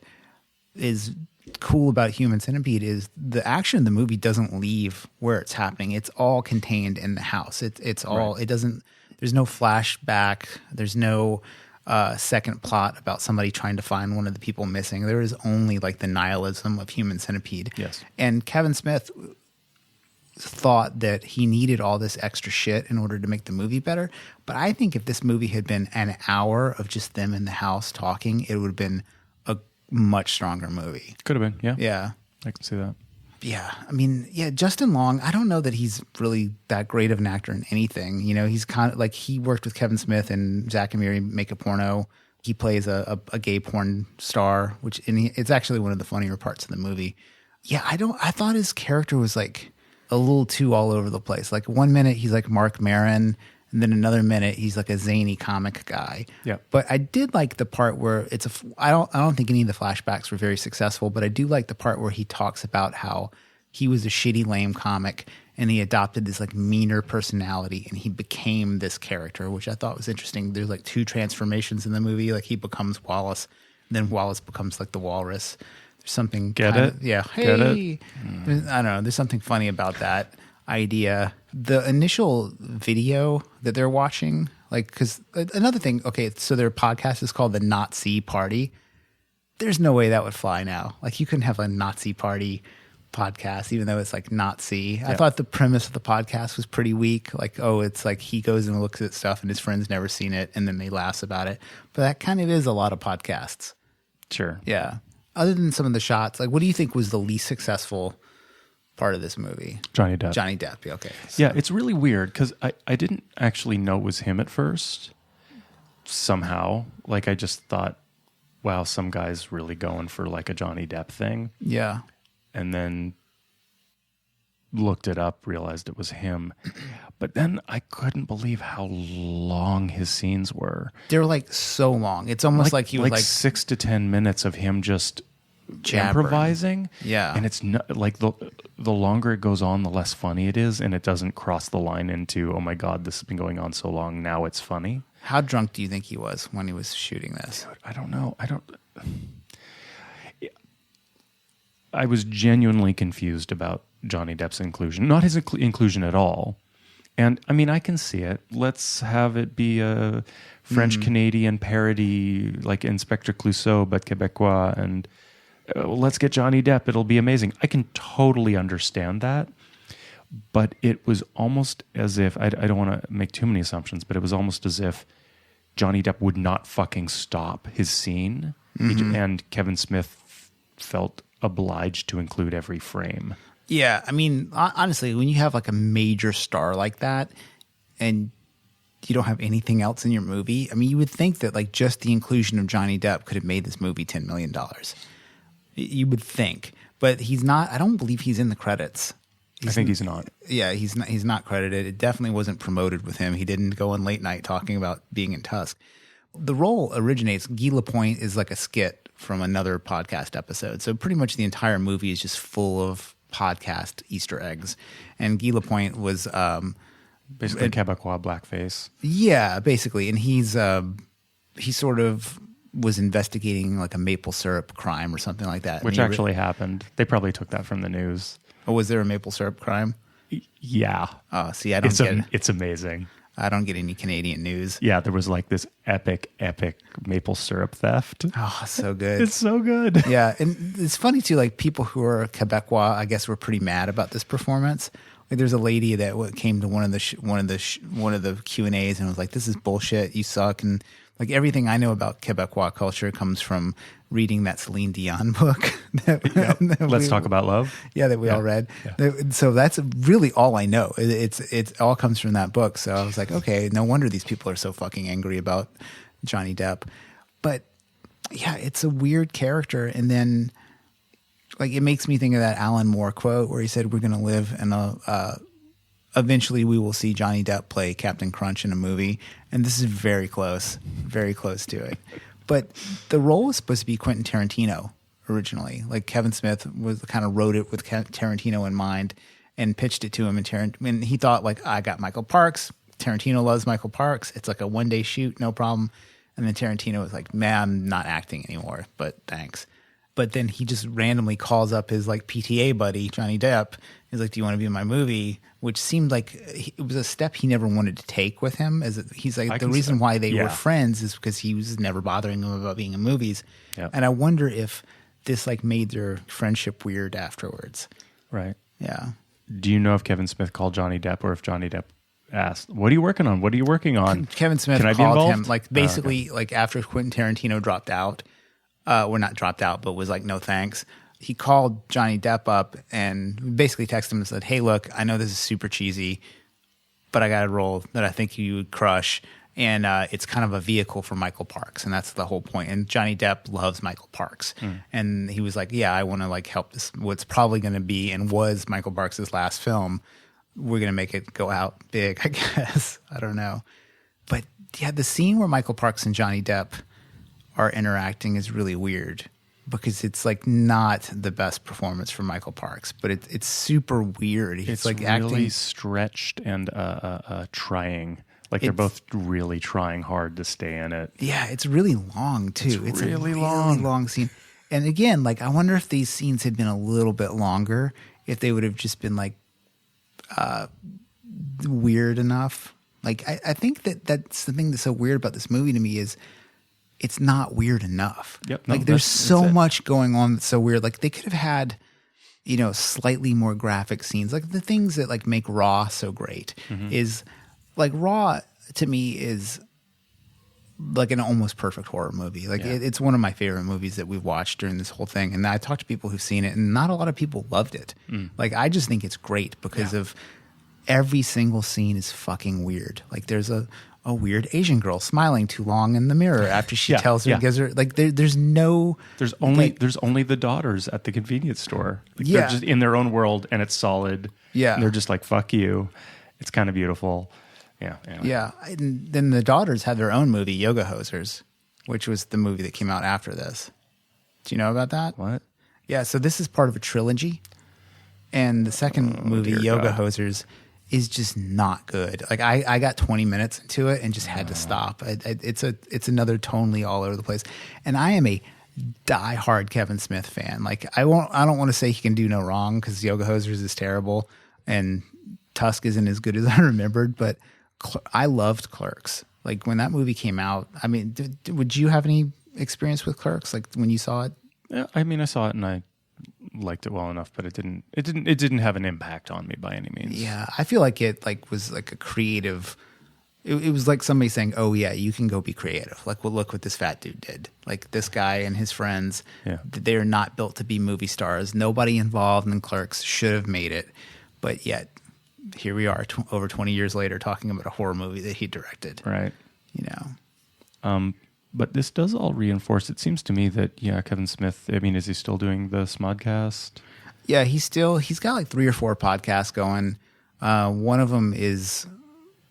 is cool about Human Centipede is the action in the movie doesn't leave where it's happening. It's all contained in the house. It's all, it doesn't, there's no flashback. There's no second plot about somebody trying to find one of the people missing. There is only like the nihilism of Human Centipede. Yes. And Kevin Smith thought that he needed all this extra shit in order to make the movie better. But I think if this movie had been an hour of just them in the house talking, it would have been a much stronger movie. Could have been, yeah. Yeah. I can see that. Yeah. I mean, yeah, Justin Long, I don't know that he's really that great of an actor in anything. You know, he's kind of like, he worked with Kevin Smith and Zach and Miri Make a Porno. He plays a gay porn star, it's actually one of the funnier parts of the movie. Yeah, I thought his character was like a little too all over the place. Like one minute he's like Mark Maron, and then another minute he's like a zany comic guy. Yeah. But I did like the part where I don't think any of the flashbacks were very successful, but I do like the part where he talks about how he was a shitty, lame comic and he adopted this like meaner personality and he became this character, which I thought was interesting. There's like two transformations in the movie. Like he becomes Wallace, then Wallace becomes like the walrus. There's something yeah. Hey, get it? I don't know. There's something funny about that idea. The initial video that they're watching, like, because another thing, okay, so their podcast is called the Nazi Party. There's no way that would fly now. Like, you couldn't have a Nazi party podcast, even though it's like Nazi. I thought the premise of the podcast was pretty weak. Like, oh, it's like he goes and looks at stuff and his friend's never seen it and then they laughs about it. But that kind of is a lot of podcasts. Sure. Yeah. Other than some of the shots, like what do you think was the least successful part of this movie? Johnny Depp. Johnny Depp, okay. So. Yeah, it's really weird because I didn't actually know it was him at first. Somehow. Like I just thought, wow, some guy's really going for like a Johnny Depp thing. Yeah. And then looked it up, realized it was him. But then I couldn't believe how long his scenes were. They're like so long. It's almost like he was like 6 to 10 minutes of him just jabbering. improvising. Yeah. And it's not like the longer it goes on, the less funny it is. And it doesn't cross the line into, oh my God, this has been going on so long. Now it's funny. How drunk do you think he was when he was shooting this? Dude, I don't know. I was genuinely confused about Johnny Depp's inclusion. Not his inclusion at all. And, I mean, I can see it. Let's have it be a French-Canadian parody like Inspector Clouseau, but Quebecois. And let's get Johnny Depp. It'll be amazing. I can totally understand that. But it was almost as if, I don't want to make too many assumptions, but it was almost as if Johnny Depp would not fucking stop his scene. And Kevin Smith felt obliged to include every frame. Yeah, I mean, honestly, when you have like a major star like that and you don't have anything else in your movie, I mean, you would think that like just the inclusion of Johnny Depp could have made this movie $10 million. You would think. But he's not, I don't believe he's in the credits. I think he's not. Yeah, he's not credited. It definitely wasn't promoted with him. He didn't go on late night talking about being in Tusk. The role originates, Guy Lapointe is like a skit from another podcast episode. So pretty much the entire movie is just full of podcast Easter eggs. And Guy Lapointe was basically Quebecois blackface. Yeah, basically. And he sort of was investigating like a maple syrup crime or something like that. Which actually happened. They probably took that from the news. Oh, was there a maple syrup crime? Yeah. Oh, see, I don't get it. It's amazing. I don't get any Canadian news. Yeah, there was like this epic maple syrup theft. Oh, so good. It's so good. Yeah, and it's funny too, like people who are Quebecois, I guess, were pretty mad about this performance. Like there's a lady that came to one of the Q&As and was like, this is bullshit, you suck. And like everything I know about Quebecois culture comes from reading that Celine Dion book. Let's Talk About Love. Yeah, that we all read. Yeah. So that's really all I know. It all comes from that book. So I was like, okay, no wonder these people are so fucking angry about Johnny Depp. But yeah, it's a weird character. And then like it makes me think of that Alan Moore quote where he said, we're going to live in eventually we will see Johnny Depp play Captain Crunch in a movie. And this is very close to it. But the role was supposed to be Quentin Tarantino originally. Like Kevin Smith wrote it with Tarantino in mind and pitched it to him. And he thought like, I got Michael Parks. Tarantino loves Michael Parks. It's like a one-day shoot, no problem. And then Tarantino was like, man, I'm not acting anymore, but thanks. But then he just randomly calls up his like PTA buddy, Johnny Depp. He's like, do you want to be in my movie? Which seemed like it was a step he never wanted to take with him. He's like, the reason why they were friends is because he was never bothering him about being in movies. Yep. And I wonder if this like made their friendship weird afterwards. Right. Yeah. Do you know if Kevin Smith called Johnny Depp or if Johnny Depp asked, what are you working on? What are you working on? Kevin Smith called him like basically like after Quentin Tarantino dropped out, not dropped out, but was like, no thanks. He called Johnny Depp up and basically texted him and said, hey, look, I know this is super cheesy, but I got a role that I think you would crush. And it's kind of a vehicle for Michael Parks. And that's the whole point. And Johnny Depp loves Michael Parks. And he was like, yeah, I want to like help this. What's probably going to be and was Michael Parks' last film. We're going to make it go out big, I guess. I don't know. But yeah, the scene where Michael Parks and Johnny Depp are interacting is really weird. Because it's like not the best performance for Michael Parks, but it's super weird. It's like really acting stretched and trying. Like they're both really trying hard to stay in it. Yeah, it's really long too. It's really a really long scene. And again, like I wonder if these scenes had been a little bit longer, if they would have just been like weird enough. Like I think that's the thing that's so weird about this movie to me is it's not weird enough. Yep. Like there's so much going on that's so weird. Like they could have had slightly more graphic scenes, like the things that like make Raw so great is like Raw to me is like an almost perfect horror movie. Like it's one of my favorite movies that we've watched during this whole thing. And I talked to people who've seen it and not a lot of people loved it. Like I just think it's great because of every single scene is fucking weird. Like there's a weird Asian girl smiling too long in the mirror after she tells her, gives her like there's only the daughters at the convenience store. Like they're just in their own world and it's solid. Yeah. And they're just like, fuck you. It's kind of beautiful. Yeah. Anyway. Yeah. And then the daughters had their own movie, Yoga Hosers, which was the movie that came out after this. Do you know about that? What? Yeah. So this is part of a trilogy. And the second movie, Yoga Hosers, is just not good. Like I got 20 minutes into it and just had to stop. It's another tonally all over the place. And I am a diehard Kevin Smith fan. Like I don't want to say he can do no wrong because Yoga Hosers is terrible and Tusk isn't as good as I remembered, but I loved Clerks. Like when that movie came out, I mean, would you have any experience with Clerks? Like when you saw it? Yeah, I mean, I saw it and I liked it well enough, but it didn't have an impact on me by any means. Yeah, I feel like it like was like a creative. It was like somebody saying, "Oh yeah, you can go be creative." Like, well, look what this fat dude did. Like this guy and his friends, they are not built to be movie stars. Nobody involved in Clerks should have made it, but yet here we are, over 20 years later, talking about a horror movie that he directed. Right. But this does all reinforce. It seems to me that Kevin Smith. I mean, is he still doing the Smodcast? Yeah, he's got like 3 or 4 podcasts going. One of them is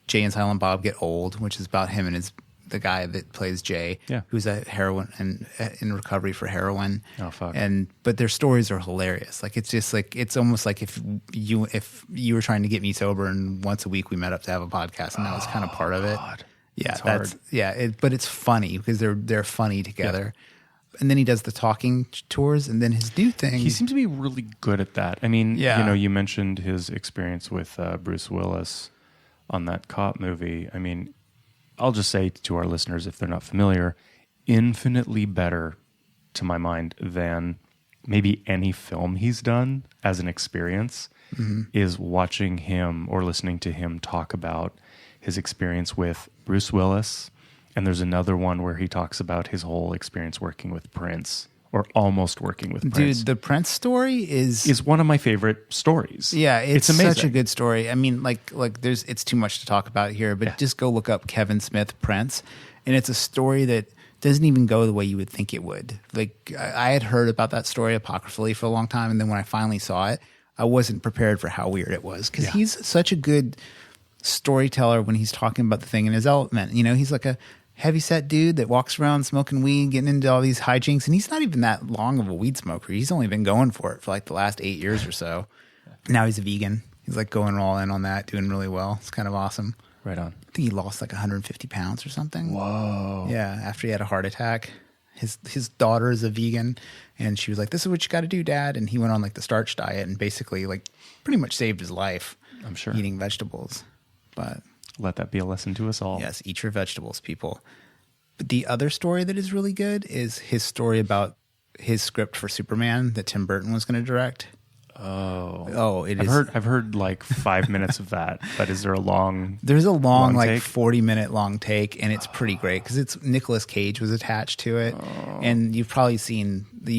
Jay and Silent Bob Get Old, which is about him and the guy that plays Jay, who's a heroin and in recovery for heroin. Oh fuck! But their stories are hilarious. Like it's just like it's almost like if you were trying to get me sober and once a week we met up to have a podcast, and that was kind of part of it. God. Yeah, but it's funny because they're funny together. Yeah. And then he does the talking tours, and then his new thing. He seems to be really good at that. I mean, you mentioned his experience with Bruce Willis on that cop movie. I mean, I'll just say to our listeners, if they're not familiar, infinitely better to my mind than maybe any film he's done as an experience is watching him or listening to him talk about his experience with Bruce Willis. And there's another one where he talks about his whole experience working with Prince or almost working with Prince. Dude, the Prince story is one of my favorite stories. Yeah, it's amazing. Such a good story. I mean, like it's too much to talk about here, but just go look up Kevin Smith Prince, and it's a story that doesn't even go the way you would think it would. Like I had heard about that story apocryphally for a long time, and then when I finally saw it, I wasn't prepared for how weird it was because he's such a good storyteller when he's talking about the thing in his element. He's like a heavyset dude that walks around smoking weed, getting into all these hijinks, and he's not even that long of a weed smoker. He's only been going for it for like the last 8 years or so. Now he's a vegan. He's like going all in on that, doing really well. It's kind of awesome. Right on. I think he lost like 150 pounds or something. Whoa. Yeah, after he had a heart attack. His daughter is a vegan, and she was like, "This is what you got to do, Dad." And he went on like the starch diet and basically like pretty much saved his life. I'm sure. Eating vegetables. But let that be a lesson to us all. Yes, eat your vegetables, people. But the other story that is really good is his story about his script for Superman that Tim Burton was going to direct. Oh, it is. I've heard like 5 minutes of that, but is there a long? There's a long like take? 40-minute long take, and it's pretty great because it's Nicolas Cage was attached to it, and you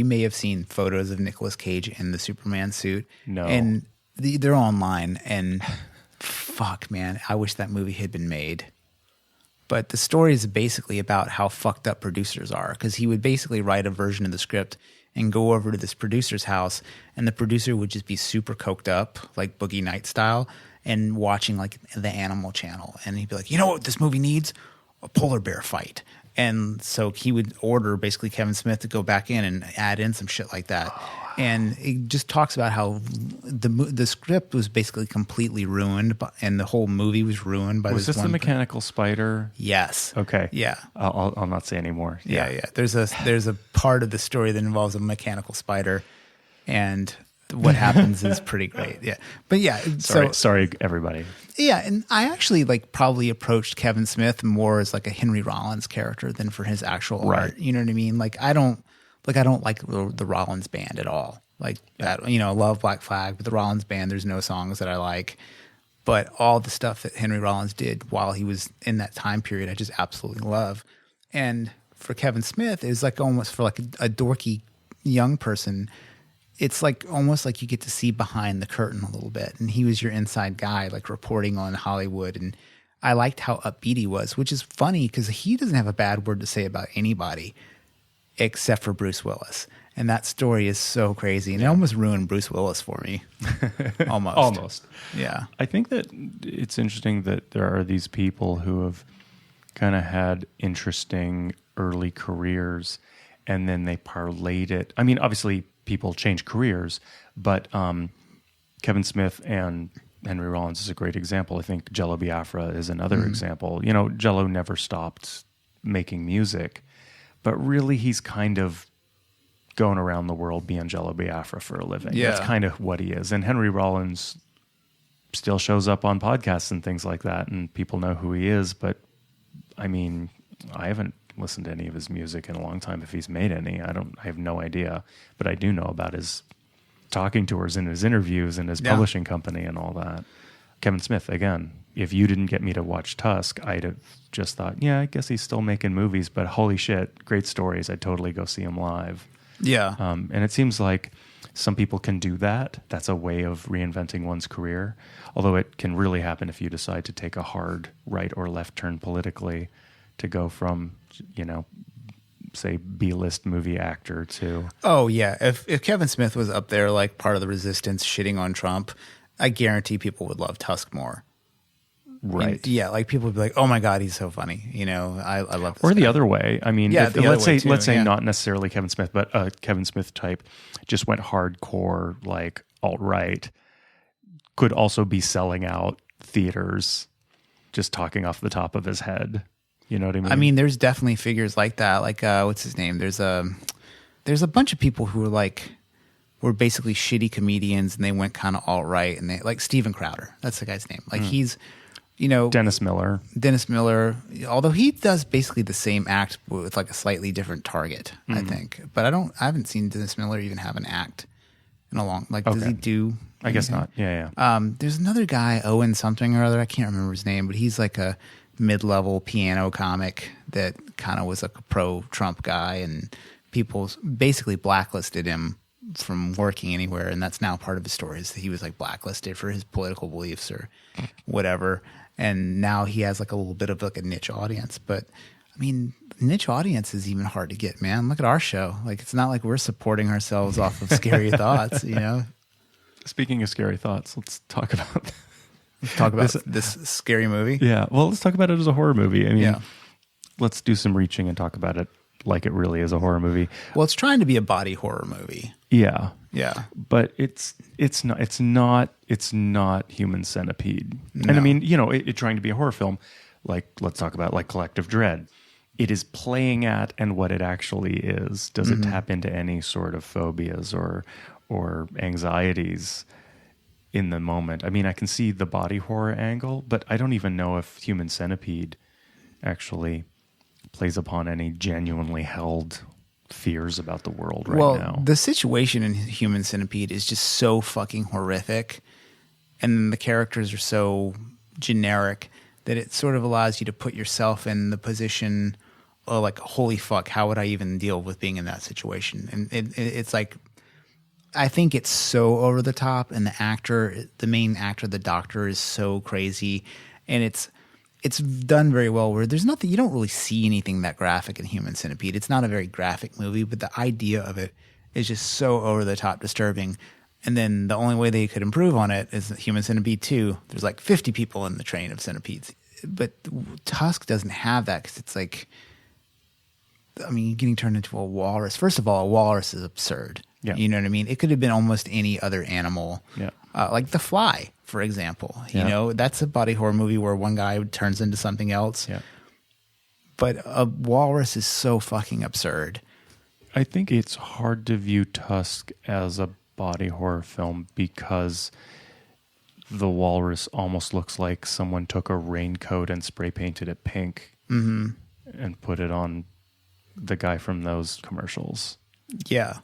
may have seen photos of Nicolas Cage in the Superman suit. No, and they're online, and fuck, man, I wish that movie had been made. But the story is basically about how fucked up producers are, because he would basically write a version of the script and go over to this producer's house, and the producer would just be super coked up, like Boogie Nights style, and watching like the Animal Channel. And he'd be like, "You know what this movie needs? A polar bear fight." And so he would order basically Kevin Smith to go back in and add in some shit like that. And it just talks about how the script was basically completely ruined, and the whole movie was ruined by this one. Was this the mechanical spider? Yes. Okay. Yeah. I'll not say anymore. Yeah. There's a part of the story that involves a mechanical spider, and what happens is pretty great. Yeah. But yeah. Sorry, everybody. Yeah, and I actually probably approached Kevin Smith more as like a Henry Rollins character than for his actual art. You know what I mean? I don't like the Rollins band at all. Like, love Black Flag, but the Rollins Band, there's no songs that I like. But all the stuff that Henry Rollins did while he was in that time period, I just absolutely love. And for Kevin Smith, it's like almost for like a dorky young person, it's like almost like you get to see behind the curtain a little bit. And he was your inside guy, like reporting on Hollywood. And I liked how upbeat he was, which is funny because he doesn't have a bad word to say about anybody except for Bruce Willis. And that story is so crazy. And it almost ruined Bruce Willis for me. Almost. Almost. Yeah. I think that it's interesting that there are these people who have kind of had interesting early careers and then they parlayed it. I mean, obviously people change careers, but Kevin Smith and Henry Rollins is a great example. I think Jello Biafra is another example. You know, Jello never stopped making music, but really he's kind of going around the world being Jello Biafra for a living. Yeah. That's kind of what he is. And Henry Rollins still shows up on podcasts and things like that, and people know who he is. But, I mean, I haven't listened to any of his music in a long time. If he's made any, I have no idea. But I do know about his talking tours and his interviews and his publishing company and all that. Kevin Smith, again, if you didn't get me to watch Tusk, I'd have just thought, yeah, I guess he's still making movies, but holy shit, great stories. I'd totally go see him live. Yeah. And it seems like some people can do that. That's a way of reinventing one's career, although it can really happen if you decide to take a hard right or left turn politically to go from, you know, say B-list movie actor to... Oh, yeah. If Kevin Smith was up there like part of the resistance shitting on Trump, I guarantee people would love Tusk more. Right. And, yeah, like people would be like, "Oh my God, he's so funny." You know, I love this. Or the guy. other way. I mean, let's say not necessarily Kevin Smith, but a Kevin Smith type just went hardcore, like alt-right, could also be selling out theaters, just talking off the top of his head. You know what I mean? I mean, there's definitely figures like that. Like, what's his name? There's a bunch of people who were basically shitty comedians, and they went kind of alt-right, and they like Steven Crowder. That's the guy's name. Like he's. You know, Dennis Miller, although he does basically the same act with like a slightly different target, I think. But I haven't seen Dennis Miller even have an act in a long, like, does he do anything? I guess not. Yeah. There's another guy, Owen something or other. I can't remember his name, but he's like a mid-level piano comic that kind of was like a pro-Trump guy, and people basically blacklisted him from working anywhere. And that's now part of his story, is that he was like blacklisted for his political beliefs or whatever. And now he has like a little bit of like a niche audience. But I mean, niche audience is even hard to get, man. Look at our show. Like, it's not like we're supporting ourselves off of scary thoughts, you know? Speaking of scary thoughts, let's talk about this scary movie. Yeah. Well, let's talk about it as a horror movie. I mean, let's do some reaching and talk about it like it really is a horror movie. Well, it's trying to be a body horror movie. Yeah. Yeah. But it's not Human Centipede. No. And I mean, you know, it trying to be a horror film, like, let's talk about like Collective Dread. It is playing at, and what it actually is. Does it tap into any sort of phobias or anxieties in the moment? I mean, I can see the body horror angle, but I don't even know if Human Centipede actually plays upon any genuinely held fears about the world now. Well, the situation in Human Centipede is just so fucking horrific, and the characters are so generic that it sort of allows you to put yourself in the position of like, holy fuck, how would I even deal with being in that situation? And it's like, I think it's so over the top, and the main actor, the doctor, is so crazy, and it's done very well, where there's nothing, you don't really see anything that graphic in Human Centipede. It's not a very graphic movie, but the idea of it is just so over the top disturbing. And then the only way they could improve on it is Human Centipede 2. There's like 50 people in the train of centipedes. But Tusk doesn't have that, because it's like, I mean, getting turned into a walrus. First of all, a walrus is absurd. Yeah. You know what I mean? It could have been almost any other animal. Yeah. Like The Fly, for example. You know, that's a body horror movie where one guy turns into something else. Yeah. But a walrus is so fucking absurd. I think it's hard to view Tusk as a body horror film because the walrus almost looks like someone took a raincoat and spray painted it pink and put it on the guy from those commercials. Yeah.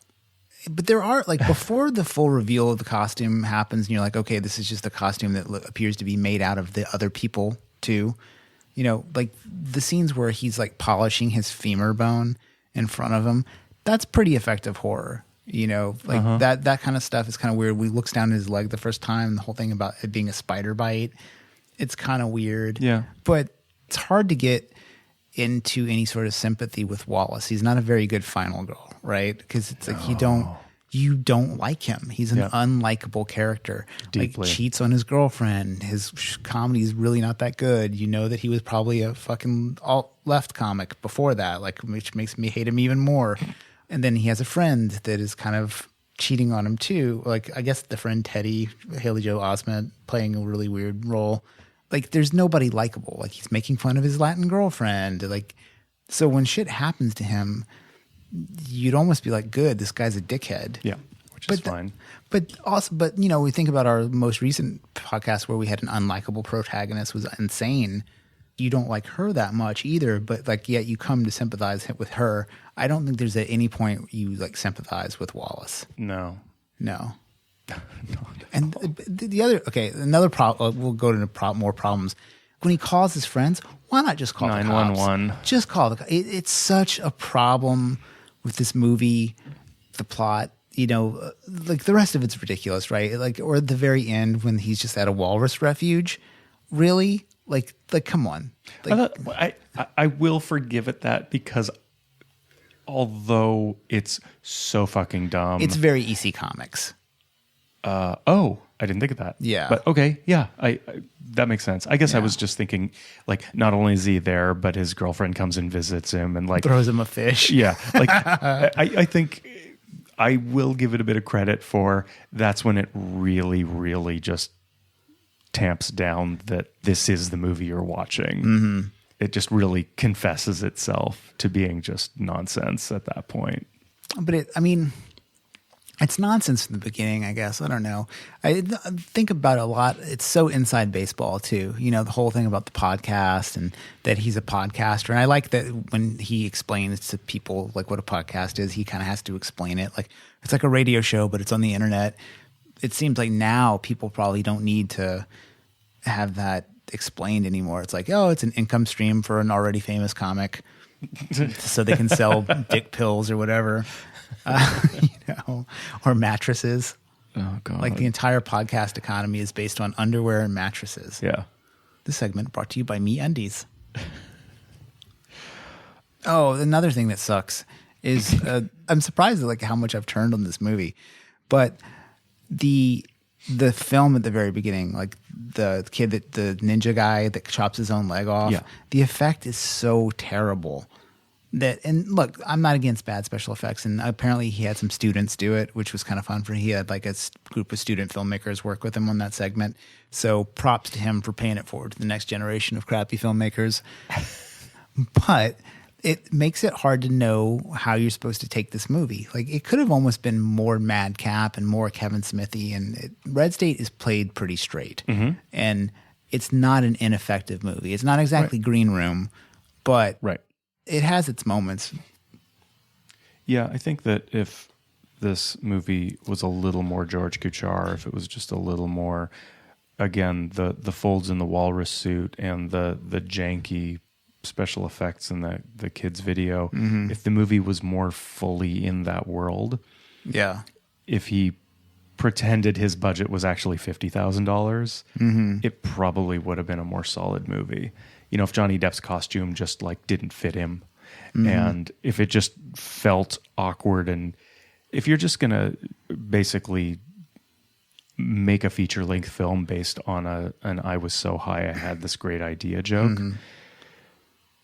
But there are, like, before the full reveal of the costume happens, and you're like, okay, this is just the costume that appears to be made out of the other people too. You know, like the scenes where he's like polishing his femur bone in front of him, that's pretty effective horror. You know, like that kind of stuff is kind of weird. We looks down his leg the first time, the whole thing about it being a spider bite. It's kind of weird. Yeah. But it's hard to get into any sort of sympathy with Wallace. He's not a very good final girl, right? Because it's like you don't like him. He's an unlikable character. Deeply. Like cheats on his girlfriend. His comedy is really not that good. You know that he was probably a fucking alt-left comic before that, like, which makes me hate him even more. And then he has a friend that is kind of cheating on him too. Like, I guess the friend Teddy, Haley Joel Osment, playing a really weird role. Like, there's nobody likable. Like, he's making fun of his Latin girlfriend. Like, so when shit happens to him, you'd almost be like, good, this guy's a dickhead. Yeah, which is fine. But you know, we think about our most recent podcast where we had an unlikable protagonist was insane. You don't like her that much either, but like, yet you come to sympathize with her. I don't think there's at any point you like sympathize with Wallace. No. And the other, another problem, we'll go into more problems. When he calls his friends, why not just call 911? The cops? Just call the cops. It's such a problem with this movie, the plot. You know, like the rest of it's ridiculous, right? Like, or at the very end when he's just at a walrus refuge. Really? Like, come on. Like, I will forgive it that because although it's so fucking dumb. It's very EC Comics. I didn't think of that. Yeah. But okay, yeah, I that makes sense. I guess I was just thinking, like, not only is he there, but his girlfriend comes and visits him and like throws him a fish. Yeah. Like I think I will give it a bit of credit for that's when it really, really just tamps down that this is the movie you're watching. Mm-hmm. It just really confesses itself to being just nonsense at that point. But it's nonsense from the beginning, I guess. I don't know. I think about it a lot. It's so inside baseball, too. You know, the whole thing about the podcast and that he's a podcaster. And I like that when he explains to people, like, what a podcast is, he kind of has to explain it. Like, it's like a radio show, but it's on the internet. It seems like now people probably don't need to have that explained anymore. It's like, oh, it's an income stream for an already famous comic so they can sell dick pills or whatever. You know, or mattresses. Oh, God. Like the entire podcast economy is based on underwear and mattresses. Yeah. This segment brought to you by MeUndies. Oh, another thing that sucks is I'm surprised at like how much I've turned on this movie, but the film at the very beginning, like the kid that the ninja guy that chops his own leg off, the effect is so terrible. And look, I'm not against bad special effects, and apparently he had some students do it, which was kind of fun for him. He had like a group of student filmmakers work with him on that segment. So props to him for paying it forward to the next generation of crappy filmmakers. But it makes it hard to know how you're supposed to take this movie. Like, it could have almost been more madcap and more Kevin Smithy, and Red State is played pretty straight. Mm-hmm. And it's not an ineffective movie. It's not exactly Green Room, but it has its moments. Yeah, I think that if this movie was a little more George Kuchar, if it was just a little more, again, the folds in the walrus suit and the janky special effects in the kid's video, if the movie was more fully in that world, if he pretended his budget was actually $50,000, it probably would have been a more solid movie. You know, if Johnny Depp's costume just like didn't fit him, and if it just felt awkward, and if you're just gonna basically make a feature-length film based on an "I was so high I had this great idea" joke,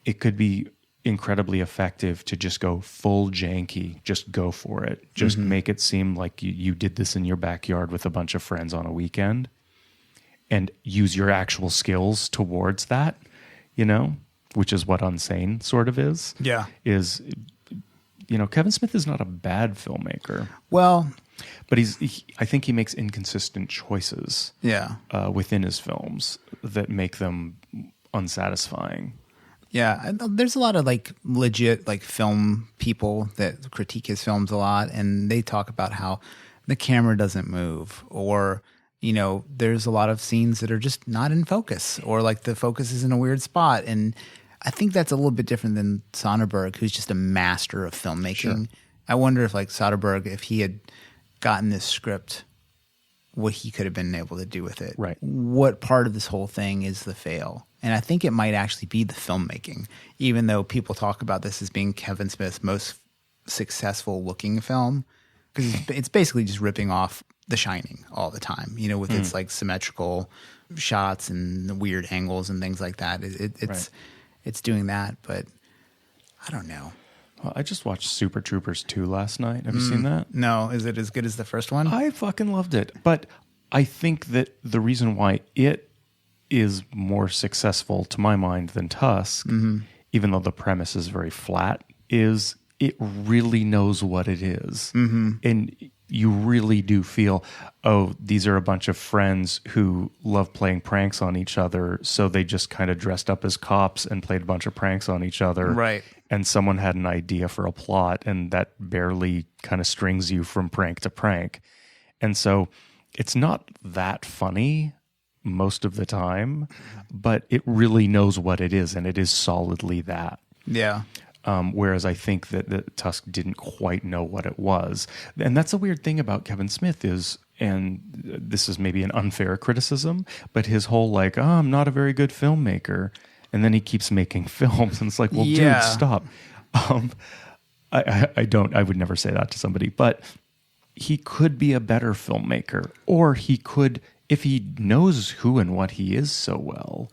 it could be incredibly effective to just go full janky. Just go for it. Just make it seem like you did this in your backyard with a bunch of friends on a weekend, and use your actual skills towards that. You know, which is what Unsane sort of is. Yeah. Is, you know, Kevin Smith is not a bad filmmaker. Well, but I think he makes inconsistent choices within his films that make them unsatisfying. Yeah, there's a lot of like legit like film people that critique his films a lot, and they talk about how the camera doesn't move, or there's a lot of scenes that are just not in focus, or like the focus is in a weird spot. And I think that's a little bit different than Soderbergh, who's just a master of filmmaking. Sure. I wonder if like Soderbergh, if he had gotten this script, what he could have been able to do with it. Right. What part of this whole thing is the fail? And I think it might actually be the filmmaking, even though people talk about this as being Kevin Smith's most successful looking film, because it's basically just ripping off The Shining all the time, with its like symmetrical shots and the weird angles and things like that. It's doing that, but I don't know. Well, I just watched Super Troopers 2 last night. Have you seen that? No. Is it as good as the first one? I fucking loved it. But I think that the reason why it is more successful to my mind than Tusk, even though the premise is very flat, is it really knows what it is. And you really do feel, oh, these are a bunch of friends who love playing pranks on each other, so they just kind of dressed up as cops and played a bunch of pranks on each other. Right. And someone had an idea for a plot, and that barely kind of strings you from prank to prank. And so it's not that funny most of the time, but it really knows what it is, and it is solidly that. Yeah. Whereas I think that Tusk didn't quite know what it was. And that's a weird thing about Kevin Smith is, and this is maybe an unfair criticism, but his whole like, oh, I'm not a very good filmmaker. And then he keeps making films. And it's like, well, dude, stop. I would never say that to somebody, but he could be a better filmmaker, or he could, if he knows who and what he is so well,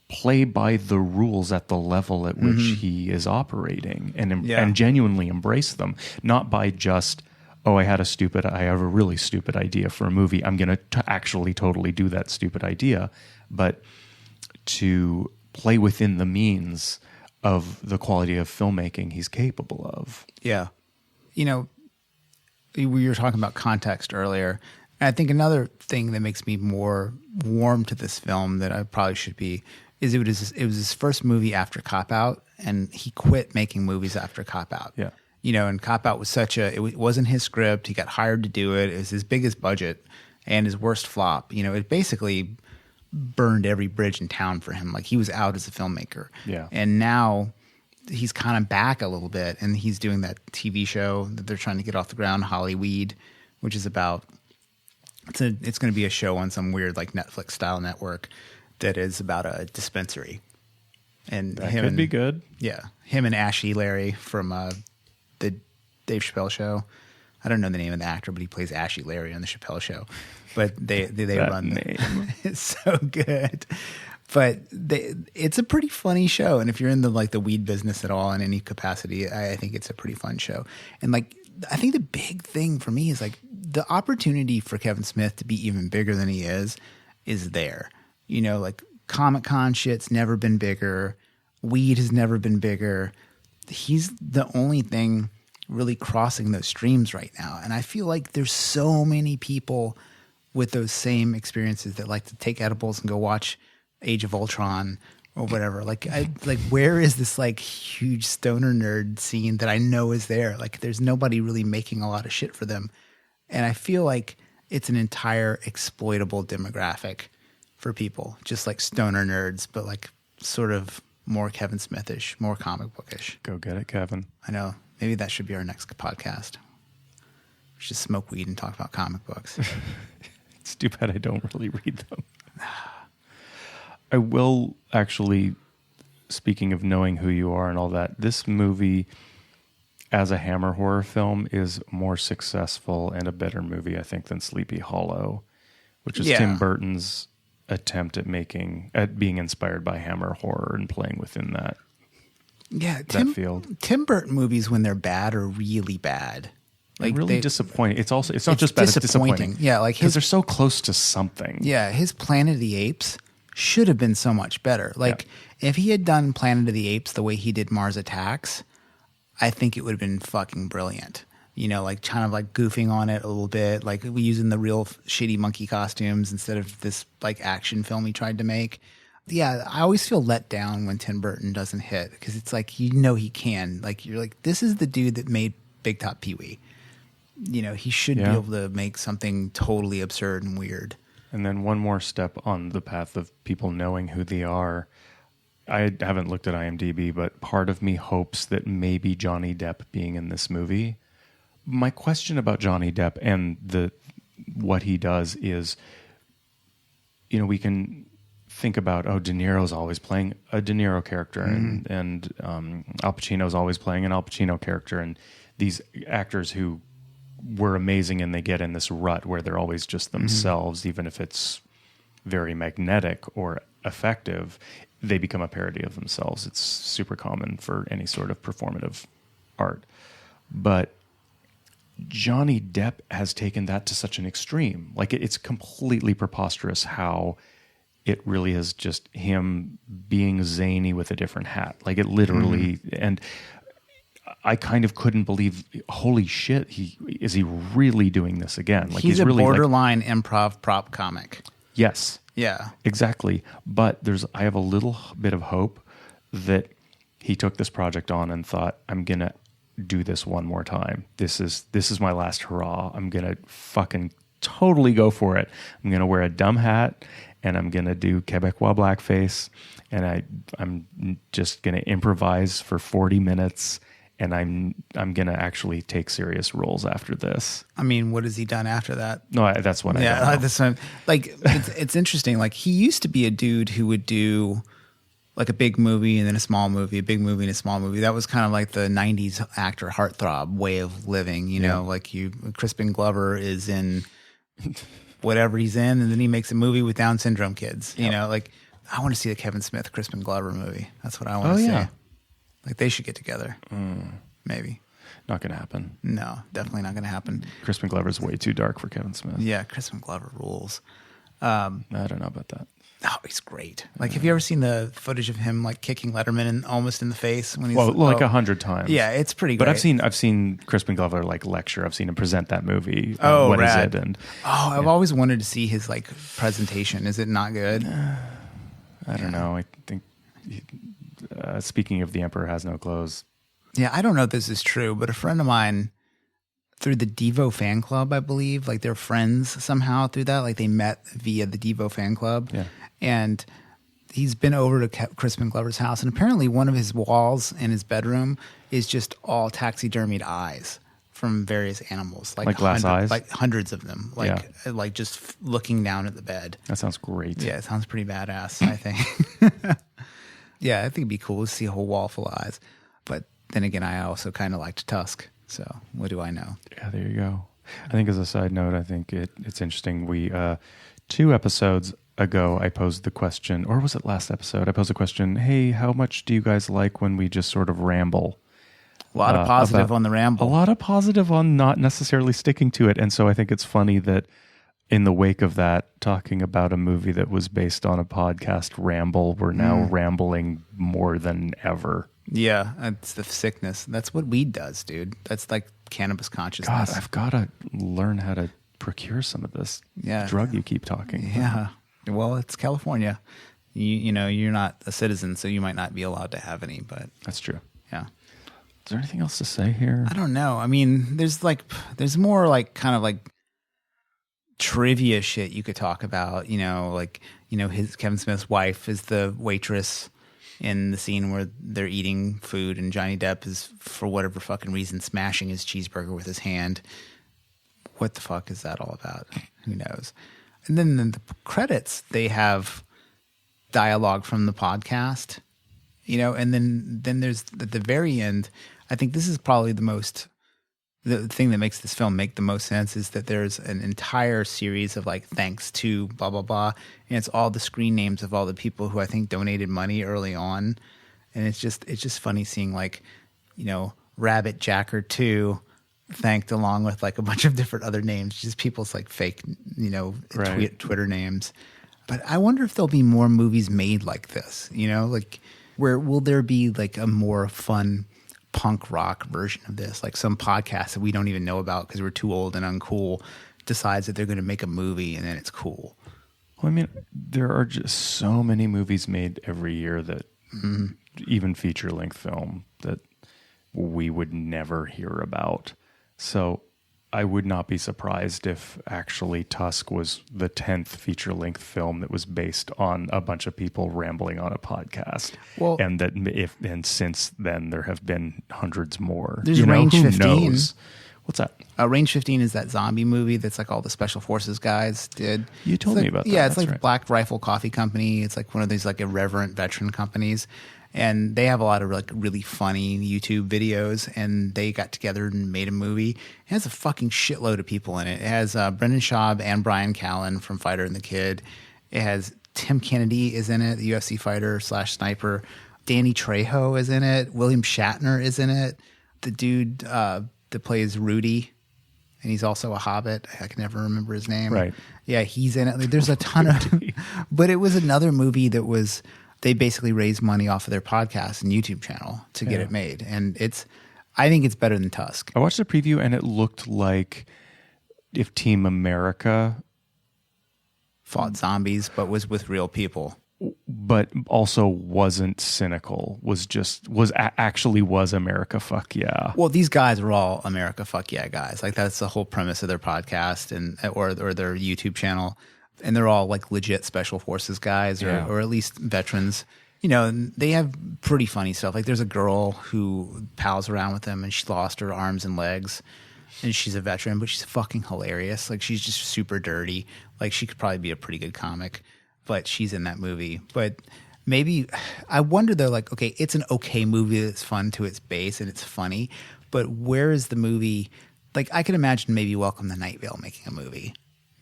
play by the rules at the level at which he is operating and genuinely embrace them, not by just, oh, I have a really stupid idea for a movie. I'm going to actually totally do that stupid idea, but to play within the means of the quality of filmmaking he's capable of. Yeah. We were talking about context earlier. And I think another thing that makes me more warm to this film that I probably should be is it was his first movie after Cop Out, and he quit making movies after Cop Out. Yeah. And Cop Out was it wasn't his script. He got hired to do it. It was his biggest budget and his worst flop. It basically burned every bridge in town for him. Like, he was out as a filmmaker. Yeah. And now he's kind of back a little bit, and he's doing that TV show that they're trying to get off the ground, Hollyweed, which is about it's going to be a show on some weird like Netflix style network that is about a dispensary. And that could be good. Yeah. Him and Ashley Larry from the Dave Chappelle show. I don't know the name of the actor, but he plays Ashley Larry on the Chappelle show. But they run name. It's so good. But it's a pretty funny show. And if you're in the weed business at all in any capacity, I think it's a pretty fun show. And I think the big thing for me is the opportunity for Kevin Smith to be even bigger than he is there. Comic-Con shit's never been bigger. Weed has never been bigger. He's the only thing really crossing those streams right now. And I feel like there's so many people with those same experiences that like to take edibles and go watch Age of Ultron or whatever. Where is this huge stoner nerd scene that I know is there? There's nobody really making a lot of shit for them. And I feel like it's an entire exploitable demographic for people, just like stoner nerds, but sort of more Kevin Smithish, more comic bookish. Go get it, Kevin. I know. Maybe that should be our next podcast. We should smoke weed and talk about comic books. It's too bad I don't really read them. I will actually, speaking of knowing who you are and all that, this movie as a Hammer horror film is more successful and a better movie, I think, than Sleepy Hollow, which is Tim Burton's attempt at being inspired by Hammer horror and playing within that. Yeah, that field. Tim Burton movies, when they're bad, are really bad. Really disappointing. It's not just bad, it's disappointing. Yeah, because they're so close to something. Yeah, his Planet of the Apes should have been so much better. If he had done Planet of the Apes the way he did Mars Attacks, I think it would have been fucking brilliant. Kind of goofing on it a little bit, using the real shitty monkey costumes instead of this action film he tried to make. Yeah, I always feel let down when Tim Burton doesn't hit because it's like, you know, he can. Like, you're like, this is the dude that made Big Top Pee-wee. You know, he should be able to make something totally absurd and weird. And then one more step on the path of people knowing who they are. I haven't looked at IMDb, but part of me hopes that maybe Johnny Depp being in this movie. My question about Johnny Depp and what he does is, you know, we can think about, De Niro's always playing a De Niro character, and Al Pacino's always playing an Al Pacino character, and these actors who were amazing and they get in this rut where they're always just themselves, even if it's very magnetic or effective, they become a parody of themselves. It's super common for any sort of performative art. But Johnny Depp has taken that to such an extreme. Like, it's completely preposterous how it really is just him being zany with a different hat. Like, it literally, and I kind of couldn't believe, holy shit, is he really doing this again? Like, he's a really borderline improv prop comic. Yes. Yeah. Exactly. But I have a little bit of hope that he took this project on and thought, I'm going to do this one more time. This is my last hurrah. I'm going to fucking totally go for it. I'm going to wear a dumb hat and I'm going to do Quebecois blackface, and I'm just going to improvise for 40 minutes, and I'm going to actually take serious roles after this. I mean, what has he done after that? No, that's what I don't know. This one, like, it's interesting. Like, he used to be a dude who would do like a big movie and then a small movie, a big movie and a small movie. That was kind of like the 90s actor heartthrob way of living, you know, like Crispin Glover is in whatever he's in, and then he makes a movie with Down syndrome kids. You know, like, I want to see the Kevin Smith, Crispin Glover movie. That's what I want to see. Like, they should get together. Maybe. Not going to happen. No, definitely not going to happen. Crispin Glover's way too dark for Kevin Smith. Yeah, Crispin Glover rules. I don't know about that. Oh, he's great. Like, have you ever seen the footage of him like kicking Letterman almost in the face when he's like 100 times? Yeah, it's pretty great. But I've seen Crispin Glover like lecture. I've seen him present that movie. What rad. Is it? And I've always wanted to see his like presentation. Is it not good? I don't know. I think speaking of The Emperor Has No Clothes. Yeah, I don't know if this is true, but a friend of mine through the Devo fan club, I believe, like they're friends somehow through that. Like they met via the Devo fan club. Yeah. And he's been over to Crispin Glover's house, and apparently one of his walls in his bedroom is just all taxidermied eyes from various animals, like glass eyes, like hundreds of them, like just looking down at the bed. That sounds great. Yeah, it sounds pretty badass. I think. Yeah, I think it'd be cool to see a whole wall full of eyes. But then again, I also kind of liked Tusk, so what do I know? Yeah, there you go. I think as a side note, I think it's interesting. We 2 episodes ago, I posed the question, or was it last episode? I posed the question, hey, how much do you guys like when we just sort of ramble? A lot of positive on the ramble. A lot of positive on not necessarily sticking to it. And so I think it's funny that in the wake of that, talking about a movie that was based on a podcast ramble, we're now rambling more than ever. Yeah, it's the sickness. That's what weed does, dude. That's like cannabis consciousness. God, I've got to learn how to procure some of this drug you keep talking about. Yeah. Well, it's California. You know, you're not a citizen, so you might not be allowed to have any, but that's true. Yeah. Is there anything else to say here? I don't know. I mean, there's more like kind of like trivia shit you could talk about, Kevin Smith's wife is the waitress in the scene where they're eating food and Johnny Depp is, for whatever fucking reason, smashing his cheeseburger with his hand. What the fuck is that all about? Who knows? And then in the credits, they have dialogue from the podcast, and then there's at the very end, I think this is probably the thing that makes this film make the most sense is that there's an entire series of like, thanks to blah, blah, blah. And it's all the screen names of all the people who I think donated money early on. And it's just funny seeing like, Rabbit Jacker 2 thanked along with like a bunch of different other names, just people's like fake, right. Twitter names. But I wonder if there'll be more movies made like this, like where will there be like a more fun punk rock version of this, like some podcast that we don't even know about because we're too old and uncool decides that they're going to make a movie and then it's cool. Well, I mean, There are just so many movies made every year that even feature-length film that we would never hear about. So I would not be surprised if actually Tusk was the 10th feature-length film that was based on a bunch of people rambling on a podcast. Well, and since then there have been hundreds more. There's Range 15. Knows? What's that? Range 15 is that zombie movie that's like all the special forces guys did. You told me about that. Yeah, it's like right. Black Rifle Coffee Company. It's like one of these like irreverent veteran companies. And they have a lot of like really funny YouTube videos, and they got together and made a movie. It has a fucking shitload of people in it. It has Brendan Schaub and Brian Callen from Fighter and the Kid. It has Tim Kennedy is in it, the UFC fighter / sniper. Danny Trejo is in it. William Shatner is in it. The dude that plays Rudy, and he's also a Hobbit. I can never remember his name. Right. Yeah, he's in it. There's a ton of – but it was another movie that was – they basically raised money off of their podcast and YouTube channel to get it made. And I think it's better than Tusk. I watched the preview and it looked like if Team America fought zombies, but was with real people. But also wasn't cynical, actually was America fuck yeah. Well, these guys are all America fuck yeah guys. Like that's the whole premise of their podcast or their YouTube channel. And they're all like legit special forces guys or at least veterans. You know, and they have pretty funny stuff. Like there's a girl who pals around with them and she lost her arms and legs. And she's a veteran, but she's fucking hilarious. Like she's just super dirty. Like she could probably be a pretty good comic, but she's in that movie. But maybe I wonder though, like, okay, it's an okay movie that's fun to its base and it's funny, but where is the movie? Like I could imagine maybe Welcome to Night Vale making a movie.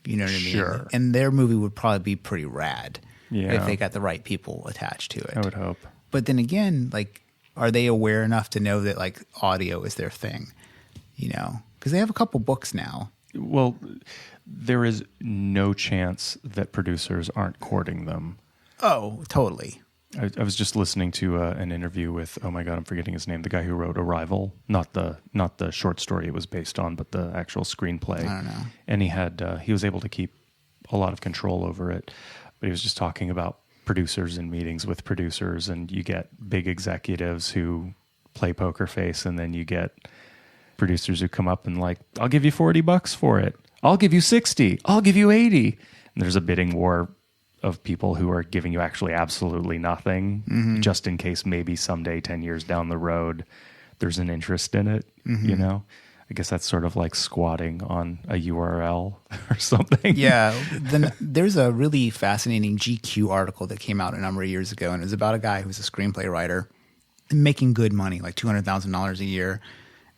You know what I mean? Sure. And their movie would probably be pretty rad if they got the right people attached to it. I would hope. But then again, like, are they aware enough to know that like audio is their thing? You know, because they have a couple books now. Well, there is no chance that producers aren't courting them. Oh, totally. I was just listening to an interview with, oh my God, I'm forgetting his name, the guy who wrote Arrival, not the short story it was based on, but the actual screenplay. I don't know. And he was able to keep a lot of control over it. But he was just talking about producers and meetings with producers, and you get big executives who play poker face, and then you get producers who come up and like, I'll give you $40 for it. I'll give you 60. I'll give you 80. And there's a bidding war of people who are giving you actually absolutely nothing, just in case maybe someday 10 years down the road there's an interest in it. You know, I guess that's sort of like squatting on a URL or something. Yeah. Then there's a really fascinating GQ article that came out a number of years ago, and it was about a guy who's a screenplay writer making good money, like $200,000 a year.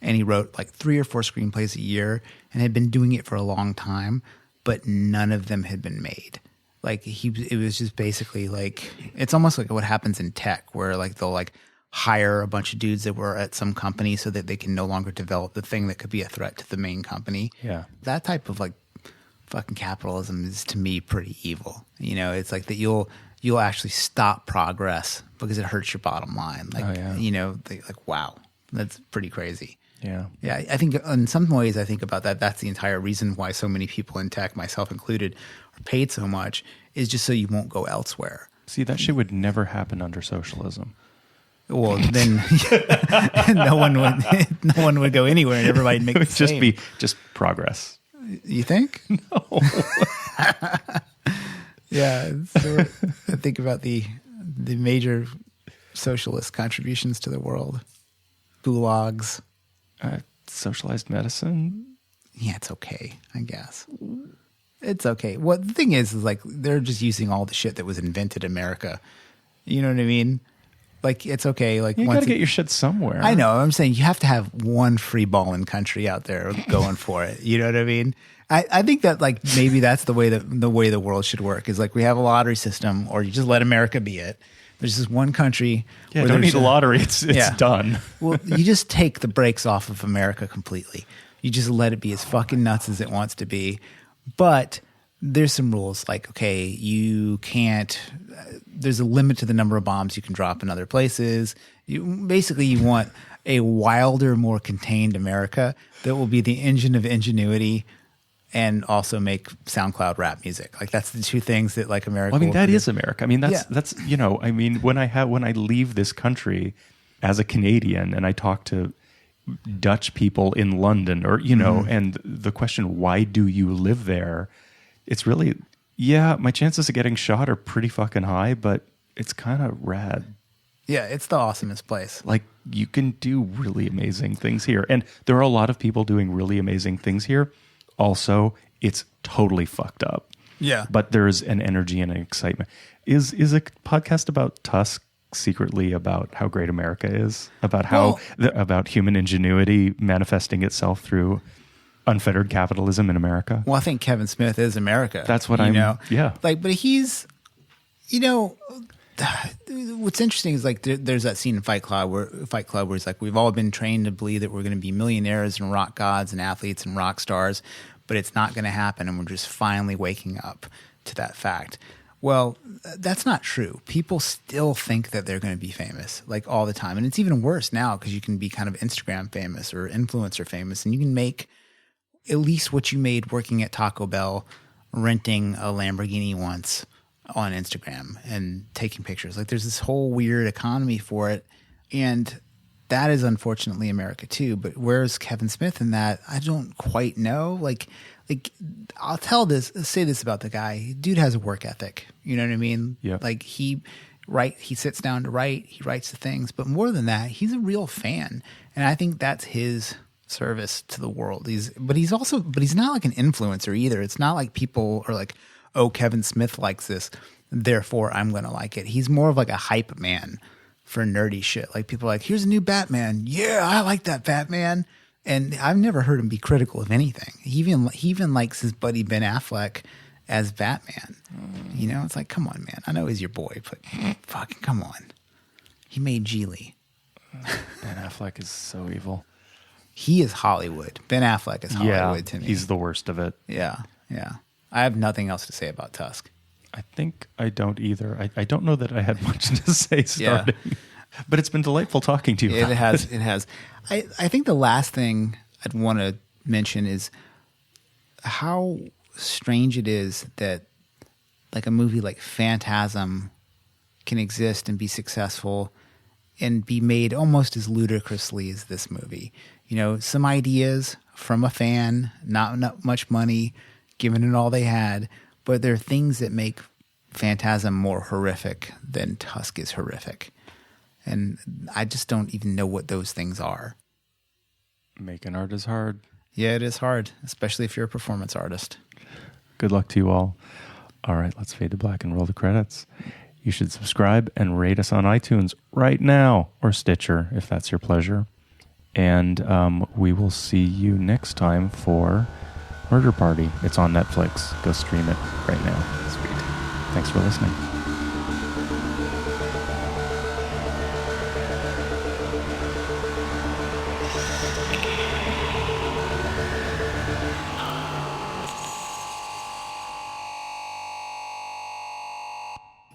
And he wrote like 3 or 4 screenplays a year and had been doing it for a long time, but none of them had been made. Like it was just basically like, it's almost like what happens in tech where like they'll like hire a bunch of dudes that were at some company so that they can no longer develop the thing that could be a threat to the main company. Yeah. That type of like fucking capitalism is to me pretty evil. You know, it's like that you'll actually stop progress because it hurts your bottom line. Like, you know, like, wow, that's pretty crazy. Yeah. Yeah. I think in some ways I think about that. That's the entire reason why so many people in tech, myself included, are paid so much is just so you won't go elsewhere. See, that shit would never happen under socialism. Well, then no one would go anywhere and everybody make it would the same. just progress. You think? No. Yeah. So I think about the major socialist contributions to the world. Gulags. Socialized medicine? Yeah, it's okay, I guess. It's okay. Well, the thing is like they're just using all the shit that was invented in America. You know what I mean? Like it's okay. Like you got to get your shit somewhere. I know. I'm saying you have to have one free balling country out there going for it. You know what I mean? I think that like maybe that's the way the world should work is like we have a lottery system, or you just let America be it. There's this one country. Yeah, don't need a lottery. It's done. Well, you just take the brakes off of America completely. You just let it be as fucking nuts as it wants to be. But there's some rules like, okay, you can't, there's a limit to the number of bombs you can drop in other places. You want a wilder, more contained America that will be the engine of ingenuity and also make SoundCloud rap music. Like that's the two things that like America. Well, I mean, that is America. I mean, that's I mean, when I leave this country as a Canadian and I talk to Dutch people in London, or and the question, why do you live there? It's really, my chances of getting shot are pretty fucking high, but it's kind of rad. Yeah, it's the awesomest place. Like, you can do really amazing things here. And there are a lot of people doing really amazing things here. Also, it's totally fucked up. Yeah. But there's an energy and an excitement. Is a podcast about Tusk secretly about how great America is? About how about human ingenuity manifesting itself through unfettered capitalism in America? Well, I think Kevin Smith is America. That's what Like, but he's, what's interesting is like there's that scene in Fight Club where it's like we've all been trained to believe that we're going to be millionaires and rock gods and athletes and rock stars, but it's not going to happen, and we're just finally waking up to that fact. Well, that's not true. People still think that they're going to be famous like all the time, and it's even worse now because you can be kind of Instagram famous or influencer famous, and you can make at least what you made working at Taco Bell, renting a Lamborghini once on Instagram and taking pictures. Like there's this whole weird economy for it. And that is unfortunately America too. But where's Kevin Smith in that? I don't quite know. Like I'll say this about the guy. Dude has a work ethic. You know what I mean? Yeah. Like he sits down to write, he writes the things, but more than that, he's a real fan. And I think that's his service to the world. He's not like an influencer either. It's not like people are like, oh, Kevin Smith likes this, therefore I'm going to like it. He's more of like a hype man for nerdy shit. Like people are like, here's a new Batman. Yeah, I like that Batman. And I've never heard him be critical of anything. He even likes his buddy Ben Affleck as Batman. It's like, come on, man. I know he's your boy, but fucking come on. He made Geely. Ben Affleck is so evil. He is Hollywood. Ben Affleck is Hollywood to me. He's the worst of it. Yeah. I have nothing else to say about Tusk. I think I don't either. I don't know that I had much to say starting. Yeah. But it's been delightful talking to you. It has. I think the last thing I'd want to mention is how strange it is that like a movie like Phantasm can exist and be successful and be made almost as ludicrously as this movie. Some ideas from a fan, not much money, giving it all they had, but there are things that make Phantasm more horrific than Tusk is horrific. And I just don't even know what those things are. Making art is hard. Yeah, it is hard, especially if you're a performance artist. Good luck to you all. All right, let's fade to black and roll the credits. You should subscribe and rate us on iTunes right now, or Stitcher, if that's your pleasure. And we will see you next time for Murder Party. It's on Netflix. Go stream it right now. Sweet. Thanks for listening.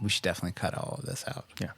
We should definitely cut all of this out. Yeah.